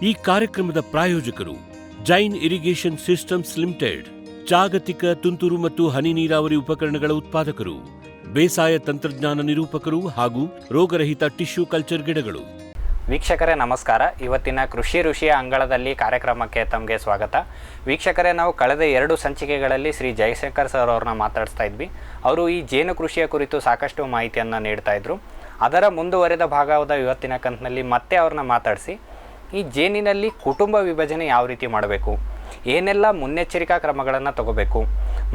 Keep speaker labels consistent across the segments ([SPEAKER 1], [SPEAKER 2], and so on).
[SPEAKER 1] ಈ ಕಾರ್ಯಕ್ರಮದ ಪ್ರಾಯೋಜಕರು ಜೈನ್ ಇರಿಗೇಷನ್ ಸಿಸ್ಟಮ್ಸ್ ಲಿಮಿಟೆಡ್, ಜಾಗತಿಕ ತುಂತುರು ಮತ್ತು ಹನಿ ನೀರಾವರಿ ಉಪಕರಣಗಳ ಉತ್ಪಾದಕರು, ಬೇಸಾಯ ತಂತ್ರಜ್ಞಾನ ನಿರೂಪಕರು ಹಾಗೂ ರೋಗರಹಿತ ಟಿಶ್ಯೂ ಕಲ್ಚರ್ ಗಿಡಗಳು.
[SPEAKER 2] ವೀಕ್ಷಕರೇ ನಮಸ್ಕಾರ. ಇವತ್ತಿನ ಕೃಷಿ ಋಷಿಯ ಅಂಗಳದಲ್ಲಿ ಕಾರ್ಯಕ್ರಮಕ್ಕೆ ತಮಗೆ ಸ್ವಾಗತ. ವೀಕ್ಷಕರೇ, ನಾವು ಕಳೆದ 2 ಸಂಚಿಕೆಗಳಲ್ಲಿ ಶ್ರೀ ಜಯಶಂಕರ್ ಸರ್ ಅವ್ರನ್ನ ಮಾತಾಡಿಸ್ತಾ ಇದ್ವಿ. ಅವರು ಈ ಜೇನು ಕೃಷಿಯ ಕುರಿತು ಸಾಕಷ್ಟು ಮಾಹಿತಿಯನ್ನು ನೀಡ್ತಾ ಇದ್ರು. ಅದರ ಮುಂದುವರೆದ ಭಾಗವಾದ ಇವತ್ತಿನ ಕಂತಿನಲ್ಲಿ ಮತ್ತೆ ಅವ್ರನ್ನ ಮಾತಾಡಿಸಿ ಈ ಜೇನಿನಲ್ಲಿ ಕುಟುಂಬ ವಿಭಜನೆ ಯಾವ ರೀತಿ ಮಾಡಬೇಕು, ಏನೆಲ್ಲ ಮುನ್ನೆಚ್ಚರಿಕಾ ಕ್ರಮಗಳನ್ನು ತಗೋಬೇಕು,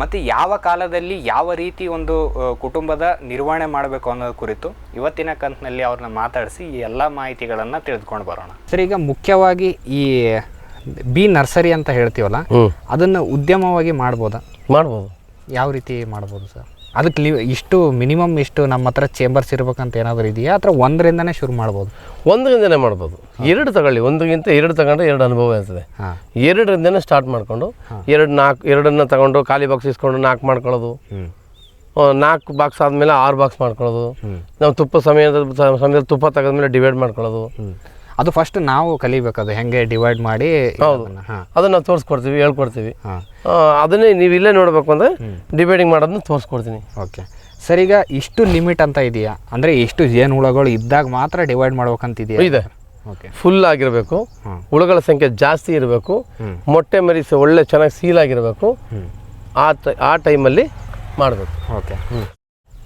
[SPEAKER 2] ಮತ್ತು ಯಾವ ಕಾಲದಲ್ಲಿ ಯಾವ ರೀತಿ ಒಂದು ಕುಟುಂಬದ ನಿರ್ವಹಣೆ ಮಾಡಬೇಕು ಅನ್ನೋದು ಕುರಿತು ಇವತ್ತಿನ ಕಂತಿನಲ್ಲಿ ಅವ್ರನ್ನ ಮಾತಾಡಿಸಿ ಈ ಎಲ್ಲ ಮಾಹಿತಿಗಳನ್ನು ತಿಳಿದುಕೊಂಡು ಬರೋಣ. ಸರ್, ಈಗ ಮುಖ್ಯವಾಗಿ ಈ ಬಿ ನರ್ಸರಿ ಅಂತ ಹೇಳ್ತೀವಲ್ಲ, ಅದನ್ನು ಉದ್ಯಮವಾಗಿ ಮಾಡ್ಬೋದು. ಯಾವ ರೀತಿ ಮಾಡ್ಬೋದು ಸರ್? ಅದಕ್ಕೆ ಇಷ್ಟು ಮಿನಿಮಮ್ ಇಷ್ಟು ನಮ್ಮ ಹತ್ರ ಚೇಂಬರ್ಸ್ ಇರ್ಬೇಕಂತ ಏನಾದರೂ ಇದೆಯಾ, ಅಥವಾ ಒಂದರಿಂದನೇ ಶುರು ಮಾಡ್ಬೋದು?
[SPEAKER 3] ಒಂದರಿಂದನೇ ಮಾಡ್ಬೋದು. 2 ತಗೊಳ್ಳಿ, ಒಂದಕ್ಕಿಂತ 2 ತಗೊಂಡ್ರೆ 2 ಅನುಭವ ಇರ್ತದೆ. 2ರಿಂದನೇ ಸ್ಟಾರ್ಟ್ ಮಾಡ್ಕೊಂಡು 2 ತಗೊಂಡು ಖಾಲಿ ಬಾಕ್ಸ್ ಇಸ್ಕೊಂಡು 4 ಮಾಡ್ಕೊಳ್ಳೋದು, 4 ಬಾಕ್ಸ್ ಆದಮೇಲೆ 6 ಬಾಕ್ಸ್ ಮಾಡ್ಕೊಳ್ಳೋದು, ನಾವು ಸಮಯದಲ್ಲಿ ತುಪ್ಪ ತೆಗೆದ್ಮೇಲೆ ಡಿವೈಡ್ ಮಾಡ್ಕೊಳ್ಳೋದು.
[SPEAKER 2] ಅದು ಫಸ್ಟ್ ನಾವು ಕಲಿಬೇಕದು ಹೆಂಗೆ ಡಿವೈಡ್ ಮಾಡಿ.
[SPEAKER 3] ಹೌದು, ಅದನ್ನು ನಾವು ತೋರಿಸ್ಕೊಡ್ತೀವಿ, ಹೇಳ್ಕೊಡ್ತೀವಿ. ಅದನ್ನೇ ನೀವು ಇಲ್ಲೇ ನೋಡಬೇಕು ಅಂದರೆ ಡಿವೈಡಿಂಗ್ ಮಾಡೋದನ್ನ ತೋರಿಸ್ಕೊಡ್ತೀನಿ.
[SPEAKER 2] ಓಕೆ ಸರ್, ಈಗ ಇಷ್ಟು ಲಿಮಿಟ್ ಅಂತ ಇದೆಯಾ? ಅಂದರೆ ಇಷ್ಟು ಜೇನು ಹುಳಗಳು ಇದ್ದಾಗ ಮಾತ್ರ ಡಿವೈಡ್ ಮಾಡ್ಬೇಕಂತಿದೆಯಾ?
[SPEAKER 3] ಇದೆ. ಫುಲ್ ಆಗಿರಬೇಕು, ಹುಳುಗಳ ಸಂಖ್ಯೆ ಜಾಸ್ತಿ ಇರಬೇಕು, ಮೊಟ್ಟೆ ಮರಿ ಒಳ್ಳೆ ಚೆನ್ನಾಗಿ ಸೀಲ್ ಆಗಿರಬೇಕು. ಆ ಟೈಮಲ್ಲಿ ಮಾಡಬೇಕು.
[SPEAKER 2] ಓಕೆ,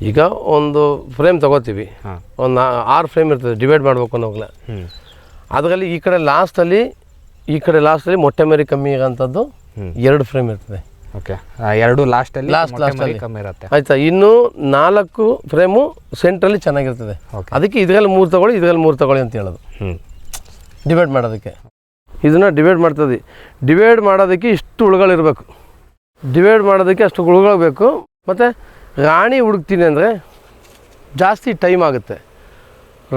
[SPEAKER 3] ಈಗ ಒಂದು ಫ್ರೇಮ್ ತಗೋತೀವಿ, ಒಂದು 6 ಫ್ರೇಮ್ ಇರ್ತದೆ, ಡಿವೈಡ್ ಮಾಡಬೇಕು ಅನ್ನೋಗ್ಲೆ. ಅದರಲ್ಲಿ ಈ ಕಡೆ ಲಾಸ್ಟಲ್ಲಿ ಮೊಟ್ಟೆ ಮರಿ ಕಮ್ಮಿ ಇರೋಂಥದ್ದು 2 ಫ್ರೇಮ್ ಇರ್ತದೆ.
[SPEAKER 2] ಓಕೆ, 2 ಲಾಸ್ಟಲ್ಲಿ ಕಮ್ಮಿ ಇರುತ್ತೆ.
[SPEAKER 3] ಆಯ್ತಾ? ಇನ್ನು 4 ಫ್ರೇಮು ಸೆಂಟ್ರಲ್ಲಿ ಚೆನ್ನಾಗಿರ್ತದೆ. ಅದಕ್ಕೆ ಇದ್ರಲ್ಲಿ 3 ತಗೊಳ್ಳಿ, ಇದ್ರಲ್ಲಿ 3 ತಗೊಳ್ಳಿ ಅಂತ ಹೇಳೋದು ಡಿವೈಡ್ ಮಾಡೋದಕ್ಕೆ. ಇದನ್ನು ಡಿವೈಡ್ ಮಾಡ್ತದೆ. ಡಿವೈಡ್ ಮಾಡೋದಕ್ಕೆ ಇಷ್ಟು ಹುಳುಗಳಿರಬೇಕು, ಡಿವೈಡ್ ಮಾಡೋದಕ್ಕೆ ಅಷ್ಟು ಹುಳುಗಳು ಬೇಕು. ಮತ್ತು ರಾಣಿ ಹುಡುಕ್ತೀನಿ ಅಂದರೆ ಜಾಸ್ತಿ ಟೈಮ್ ಆಗುತ್ತೆ.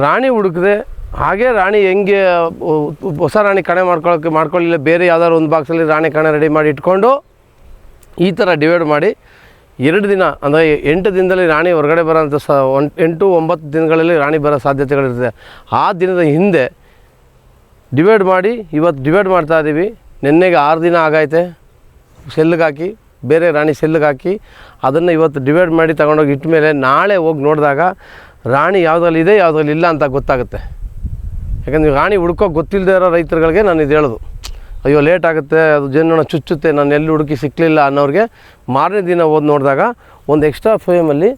[SPEAKER 3] ರಾಣಿ ಹುಡುಕದೆ ಹಾಗೆ ರಾಣಿ ಹೆಂಗೆ ಹೊಸ ರಾಣಿ ಕಣೆ ಮಾಡ್ಕೊಳ್ಳಿಲ್ಲ, ಬೇರೆ ಯಾವ್ದಾದ್ರು ಒಂದು ಬಾಕ್ಸಲ್ಲಿ ರಾಣಿ ಕಣೆ ರೆಡಿ ಮಾಡಿ ಇಟ್ಕೊಂಡು ಈ ಥರ ಡಿವೈಡ್ ಮಾಡಿ 2 ದಿನ ಅಂದರೆ 8 ದಿನದಲ್ಲಿ ರಾಣಿ ಹೊರಗಡೆ ಬರೋಂಥ 8-9 ದಿನಗಳಲ್ಲಿ ರಾಣಿ ಬರೋ ಸಾಧ್ಯತೆಗಳಿರ್ತದೆ. ಆ ದಿನದ ಹಿಂದೆ ಡಿವೈಡ್ ಮಾಡಿ ಇವತ್ತು ಡಿವೈಡ್ ಮಾಡ್ತಾಯಿದ್ದೀವಿ. ನಿನ್ನೆಗೆ 6 ದಿನ ಆಗೈತೆ, ಸೆಲ್ಗೆ ಹಾಕಿ ಬೇರೆ ರಾಣಿ ಸೆಲ್ಗೆ ಹಾಕಿ ಅದನ್ನು ಇವತ್ತು ಡಿವೈಡ್ ಮಾಡಿ ತಗೊಂಡೋಗಿ ಇಟ್ಟ ಮೇಲೆ ನಾಳೆ ಹೋಗಿ ನೋಡಿದಾಗ ರಾಣಿ ಯಾವುದ್ರಲ್ಲಿ ಇದೆ ಯಾವುದ್ರಲ್ಲಿ ಇಲ್ಲ ಅಂತ ಗೊತ್ತಾಗುತ್ತೆ. ಯಾಕಂದರೆ ರಾಣಿ ಹುಡ್ಕೋಕೆ ಗೊತ್ತಿಲ್ಲದೆ ಇರೋ ರೈತರುಗಳಿಗೆ ನಾನು ಇದು ಹೇಳೋದು, ಅಯ್ಯೋ ಲೇಟ್ ಆಗುತ್ತೆ, ಅದು ಜೇನುನೊಣ ಚುಚ್ಚುತ್ತೆ, ನಾನು ಎಲ್ಲಿ ಹುಡುಕಿ ಸಿಕ್ಕಲಿಲ್ಲ ಅನ್ನೋರಿಗೆ ಮಾರನೇ ದಿನ ಓದಿ ನೋಡಿದಾಗ ಒಂದು ಎಕ್ಸ್ಟ್ರಾ ಫ್ರೇಮಲ್ಲಿ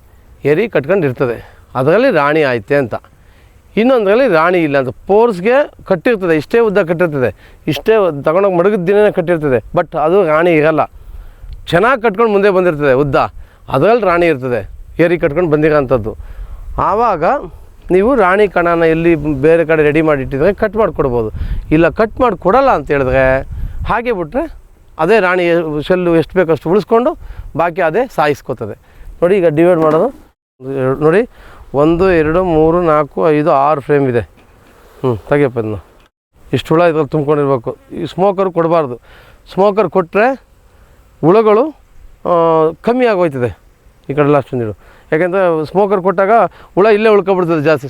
[SPEAKER 3] ಎರಿ ಕಟ್ಕೊಂಡಿರ್ತದೆ, ಅದರಲ್ಲಿ ರಾಣಿ ಆಯ್ತೆ ಅಂತ. ಇನ್ನೊಂದರಲ್ಲಿ ರಾಣಿ ಇಲ್ಲ ಅಂತ ಪೋರ್ಸ್ಗೆ ಕಟ್ಟಿರ್ತದೆ, ಇಷ್ಟೇ ಉದ್ದ ಕಟ್ಟಿರ್ತದೆ, ಇಷ್ಟೇ ತಗೊಂಡೋಗಿ ಮಡಗಿದ ದಿನವೇ ಕಟ್ಟಿರ್ತದೆ. ಬಟ್ ಅದು ರಾಣಿ ಇರಲ್ಲ, ಚೆನ್ನಾಗಿ ಕಟ್ಕೊಂಡು ಮುಂದೆ ಬಂದಿರ್ತದೆ ಉದ್ದ, ಅದರಲ್ಲಿ ರಾಣಿ ಇರ್ತದೆ, ಏರಿ ಕಟ್ಕೊಂಡು ಬಂದಿರೋಂಥದ್ದು. ಆವಾಗ ನೀವು ರಾಣಿ ಕಣನ ಎಲ್ಲಿ ಬೇರೆ ಕಡೆ ರೆಡಿ ಮಾಡಿ ಇಟ್ಟಿದ್ರೆ ಕಟ್ ಮಾಡಿಕೊಡ್ಬೋದು. ಇಲ್ಲ ಕಟ್ ಮಾಡಿ ಕೊಡಲ್ಲ ಅಂತ ಹೇಳಿದ್ರೆ ಹಾಗೆ ಬಿಟ್ಟರೆ ಅದೇ ರಾಣಿ ಶೆಲ್ಲು ಎಷ್ಟು ಬೇಕಷ್ಟು ಉಳಿಸ್ಕೊಂಡು ಬಾಕಿ ಅದೇ ಸಾಯಿಸ್ಕೋತದೆ. ನೋಡಿ, ಈಗ ಡಿವೈಡ್ ಮಾಡೋದು ನೋಡಿ, 1 2 3 4 5 6 ಫ್ರೇಮ್ ಇದೆ. ತೆಗಿಯಪ್ಪ ಇದನ್ನು. ಇಷ್ಟು ಹುಳ ಇದ್ರಲ್ಲಿ ತುಂಬ್ಕೊಂಡಿರ್ಬೇಕು. ಈ ಸ್ಮೋಕರ್ ಕೊಡಬಾರ್ದು. ಸ್ಮೋಕರ್ ಕೊಟ್ಟರೆ ಹುಳುಗಳು ಕಮ್ಮಿ ಆಗೋಯ್ತದೆ ಈ ಕಡೆ ಲಾಸ್ಟ್ ಒಂದಿಡು. ಯಾಕೆಂದರೆ ಸ್ಮೋಕರ್ ಕೊಟ್ಟಾಗ ಹುಳ ಇಲ್ಲೇ ಉಳ್ಕೊಬಿಡ್ತದೆ ಜಾಸ್ತಿ.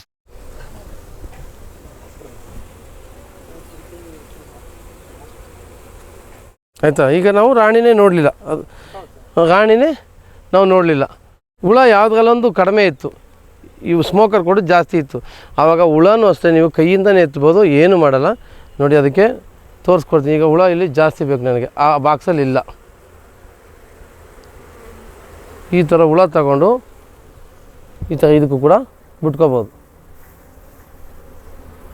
[SPEAKER 3] ಆಯಿತಾ? ಈಗ ನಾವು ರಾಣಿನೇ ನೋಡಲಿಲ್ಲ, ರಾಣಿನೇ ನಾವು ನೋಡಲಿಲ್ಲ. ಹುಳ ಯಾವುದ್ರಲ್ಲೊಂದು ಕಡಿಮೆ ಇತ್ತು, ಇವು ಸ್ಮೋಕರ್ ಕೊಡೋದು ಜಾಸ್ತಿ ಇತ್ತು. ಆವಾಗ ಹುಳನೂ ಅಷ್ಟೇ ನೀವು ಕೈಯಿಂದನೇ ಎತ್ಬೋದು, ಏನು ಮಾಡಲ್ಲ. ನೋಡಿ, ಅದಕ್ಕೆ ತೋರಿಸ್ಕೊಡ್ತೀನಿ. ಈಗ ಹುಳ ಇಲ್ಲಿ ಜಾಸ್ತಿ ಬೇಕು ನನಗೆ, ಆ ಬಾಕ್ಸಲ್ಲಿ ಇಲ್ಲ. ಈ ಥರ ಹುಳ ತಗೊಂಡು ಈ ಥರ ಇದಕ್ಕೂ ಕೂಡ ಬಿಟ್ಕೋಬೋದು.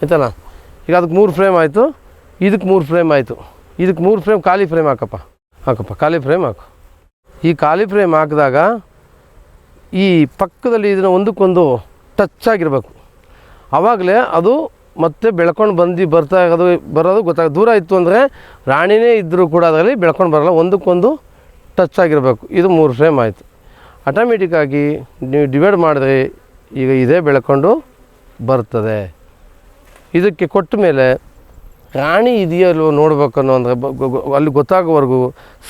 [SPEAKER 3] ಆಯ್ತಲ್ಲ? ಈಗ ಅದಕ್ಕೆ 3 ಫ್ರೇಮ್ ಆಯಿತು, ಇದಕ್ಕೆ 3 ಫ್ರೇಮ್ ಆಯಿತು. ಇದಕ್ಕೆ 3 ಫ್ರೇಮ್ ಖಾಲಿ ಫ್ರೇಮ್ ಹಾಕಪ್ಪ ಖಾಲಿ ಫ್ರೇಮ್ ಹಾಕು. ಈ ಖಾಲಿ ಫ್ರೇಮ್ ಹಾಕಿದಾಗ ಈ ಪಕ್ಕದಲ್ಲಿ ಇದನ್ನು ಒಂದಕ್ಕೊಂದು ಟಚ್ ಆಗಿರಬೇಕು. ಆವಾಗಲೇ ಅದು ಮತ್ತೆ ಬೆಳ್ಕೊಂಡು ಬರೋದು ಗೊತ್ತಾಗ. ದೂರ ಇತ್ತು ಅಂದರೆ ರಾಣಿನೇ ಇದ್ದರೂ ಕೂಡ ಅದರಲ್ಲಿ ಬೆಳ್ಕೊಂಡು ಬರೋಲ್ಲ, ಒಂದಕ್ಕೊಂದು ಟಚ್ ಆಗಿರಬೇಕು. ಇದು 3 ಫ್ರೇಮ್ ಆಯಿತು. ಆಟೋಮೆಟಿಕ್ಕಾಗಿ ನೀವು ಡಿವೈಡ್ ಮಾಡಿದ್ರೆ ಈಗ ಇದೇ ಬೆಳ್ಕೊಂಡು ಬರ್ತದೆ. ಇದಕ್ಕೆ ಕೊಟ್ಟ ಮೇಲೆ ರಾಣಿ ಇದೆಯೋ ಅಲ್ವೋ ನೋಡ್ಬೇಕು ಅನ್ನೋ ಅಂದರೆ ಅಲ್ಲಿ ಗೊತ್ತಾಗೋವರೆಗೂ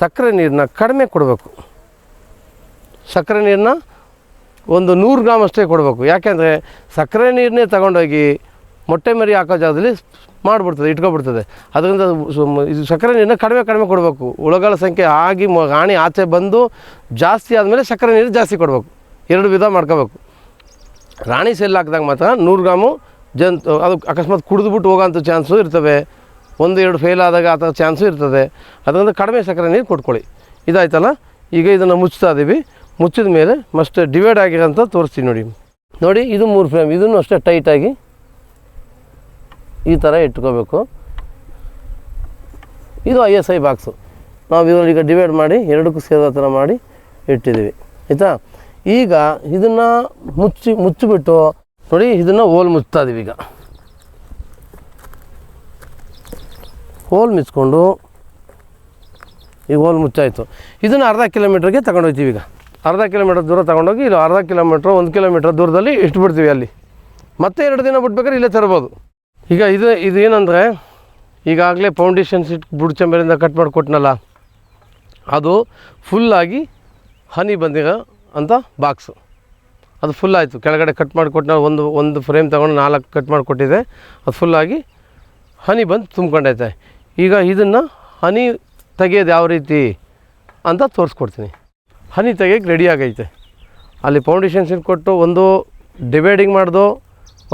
[SPEAKER 3] ಸಕ್ಕರೆ ನೀರನ್ನ ಕಡಿಮೆ ಕೊಡಬೇಕು. ಸಕ್ಕರೆ ನೀರನ್ನ ಒಂದು 100 ಗ್ರಾಮ್ ಅಷ್ಟೇ ಕೊಡಬೇಕು. ಯಾಕೆಂದರೆ ಸಕ್ಕರೆ ನೀರನ್ನೇ ತಗೊಂಡೋಗಿ ಮೊಟ್ಟೆ ಮರಿ ಹಾಕೋ ಜಾಗದಲ್ಲಿ ಮಾಡಿಬಿಡ್ತದೆ, ಇಟ್ಕೊಬಿಡ್ತದೆ. ಅದರಿಂದ ಇದು ಸಕ್ಕರೆ ನೀರನ್ನ ಕಡಿಮೆ ಕೊಡಬೇಕು. ಹುಳುಗಳ ಸಂಖ್ಯೆ ಆಗಿ ರಾಣಿ ಆಚೆ ಬಂದು ಜಾಸ್ತಿ ಆದಮೇಲೆ ಸಕ್ಕರೆ ನೀರು ಜಾಸ್ತಿ ಕೊಡಬೇಕು. 2 ವಿಧ ಮಾಡ್ಕೋಬೇಕು. ರಾಣಿ ಸೆಲ್ ಹಾಕಿದಾಗ ಮಾತ್ರ 100 ಗ್ರಾಮು ಅದು ಅಕಸ್ಮಾತ್ ಕುಡಿದ್ಬಿಟ್ಟು ಹೋಗೋಂಥ ಚಾನ್ಸು ಇರ್ತವೆ. 1-2 ಫೇಲ್ ಆದಾಗ ಆ ಥರ ಚಾನ್ಸು ಇರ್ತದೆ. ಅದರಿಂದ ಕಡಿಮೆ ಸಕ್ಕರೆ ನೀರು ಕೊಟ್ಕೊಳ್ಳಿ. ಇದಾಯ್ತಲ್ಲ, ಈಗ ಇದನ್ನು ಮುಚ್ತಾ ಇದ್ದೀವಿ. ಮುಚ್ಚಿದ ಮೇಲೆ ಮಸ್ಟ್ ಡಿವೈಡ್ ಆಗಿರೋಂಥ ತೋರಿಸ್ತೀನಿ ನೋಡಿ. ಇದು 3 ಫ್ರೇಮ್. ಇದನ್ನು ಅಷ್ಟೇ ಟೈಟಾಗಿ ಈ ಥರ ಇಟ್ಕೋಬೇಕು. ಇದು ISI ಬಾಕ್ಸು. ನಾವು ಇದರಲ್ಲಿ ಈಗ ಡಿವೈಡ್ ಮಾಡಿ 2ಕ್ಕೂ ಸೇರೋ ಥರ ಮಾಡಿ ಇಟ್ಟಿದ್ದೀವಿ, ಆಯಿತಾ. ಈಗ ಇದನ್ನು ಮುಚ್ಚಿಬಿಟ್ಟು ನೋಡಿ, ಇದನ್ನು ಹೋಲ್ ಮುಚ್ತಾ ಇದ್ದೀವಿ. ಈಗ ಹೋಲ್ ಮುಚ್ಕೊಂಡು ಈಗ ಹೋಲ್ ಮುಚ್ಚಾಯಿತು. ಇದನ್ನು ಅರ್ಧ ಕಿಲೋಮೀಟ್ರಿಗೆ ತಗೊಂಡೋಗ್ತೀವಿ. ಈಗ ಅರ್ಧ ಕಿಲೋಮೀಟ್ರ್ ದೂರ ತೊಗೊಂಡೋಗಿ ಇಲ್ಲಿ ಅರ್ಧ ಕಿಲೋಮೀಟ್ರ್ 1 ಕಿಲೋಮೀಟ್ರ್ ದೂರದಲ್ಲಿ ಇಟ್ಬಿಡ್ತೀವಿ. ಅಲ್ಲಿ ಮತ್ತೆ 2 ದಿನ ಬಿಟ್ಬೇಕಾದ್ರೆ ಇಲ್ಲೇ ತರ್ಬೋದು. ಈಗ ಇದು ಏನಂದರೆ, ಈಗಾಗಲೇ ಫೌಂಡೇಶನ್ ಸೀಟ್ ಬುಡ್ಚಂಬರಿಂದ ಕಟ್ ಮಾಡಿ ಕೊಟ್ಟನಲ್ಲ, ಅದು ಫುಲ್ಲಾಗಿ ಹನಿ ಬಂದಿರೋ ಅಂಥ ಬಾಕ್ಸು. ಅದು ಫುಲ್ ಆಯಿತು. ಕೆಳಗಡೆ ಕಟ್ ಮಾಡಿ ಕೊಟ್ಟು ಒಂದು ಫ್ರೇಮ್ ತೊಗೊಂಡು 4 ಕಟ್ ಮಾಡಿ ಕೊಟ್ಟಿದೆ. ಅದು ಫುಲ್ಲಾಗಿ ಹನಿ ಬಂದು ತುಂಬ್ಕೊಂಡೈತೆ. ಈಗ ಇದನ್ನು ಹನಿ ತೆಗೆಯೋದು ಯಾವ ರೀತಿ ಅಂತ ತೋರಿಸ್ಕೊಡ್ತೀನಿ. ಹನಿ ತೆಗಿಯೋಕ್ಕೆ ರೆಡಿ ಆಗೈತೆ. ಅಲ್ಲಿ ಫೌಂಡೇಶನ್ ಶೀಟ್ ಕೊಟ್ಟು ಒಂದು ಡಿವೈಡಿಂಗ್ ಮಾಡ್ದು,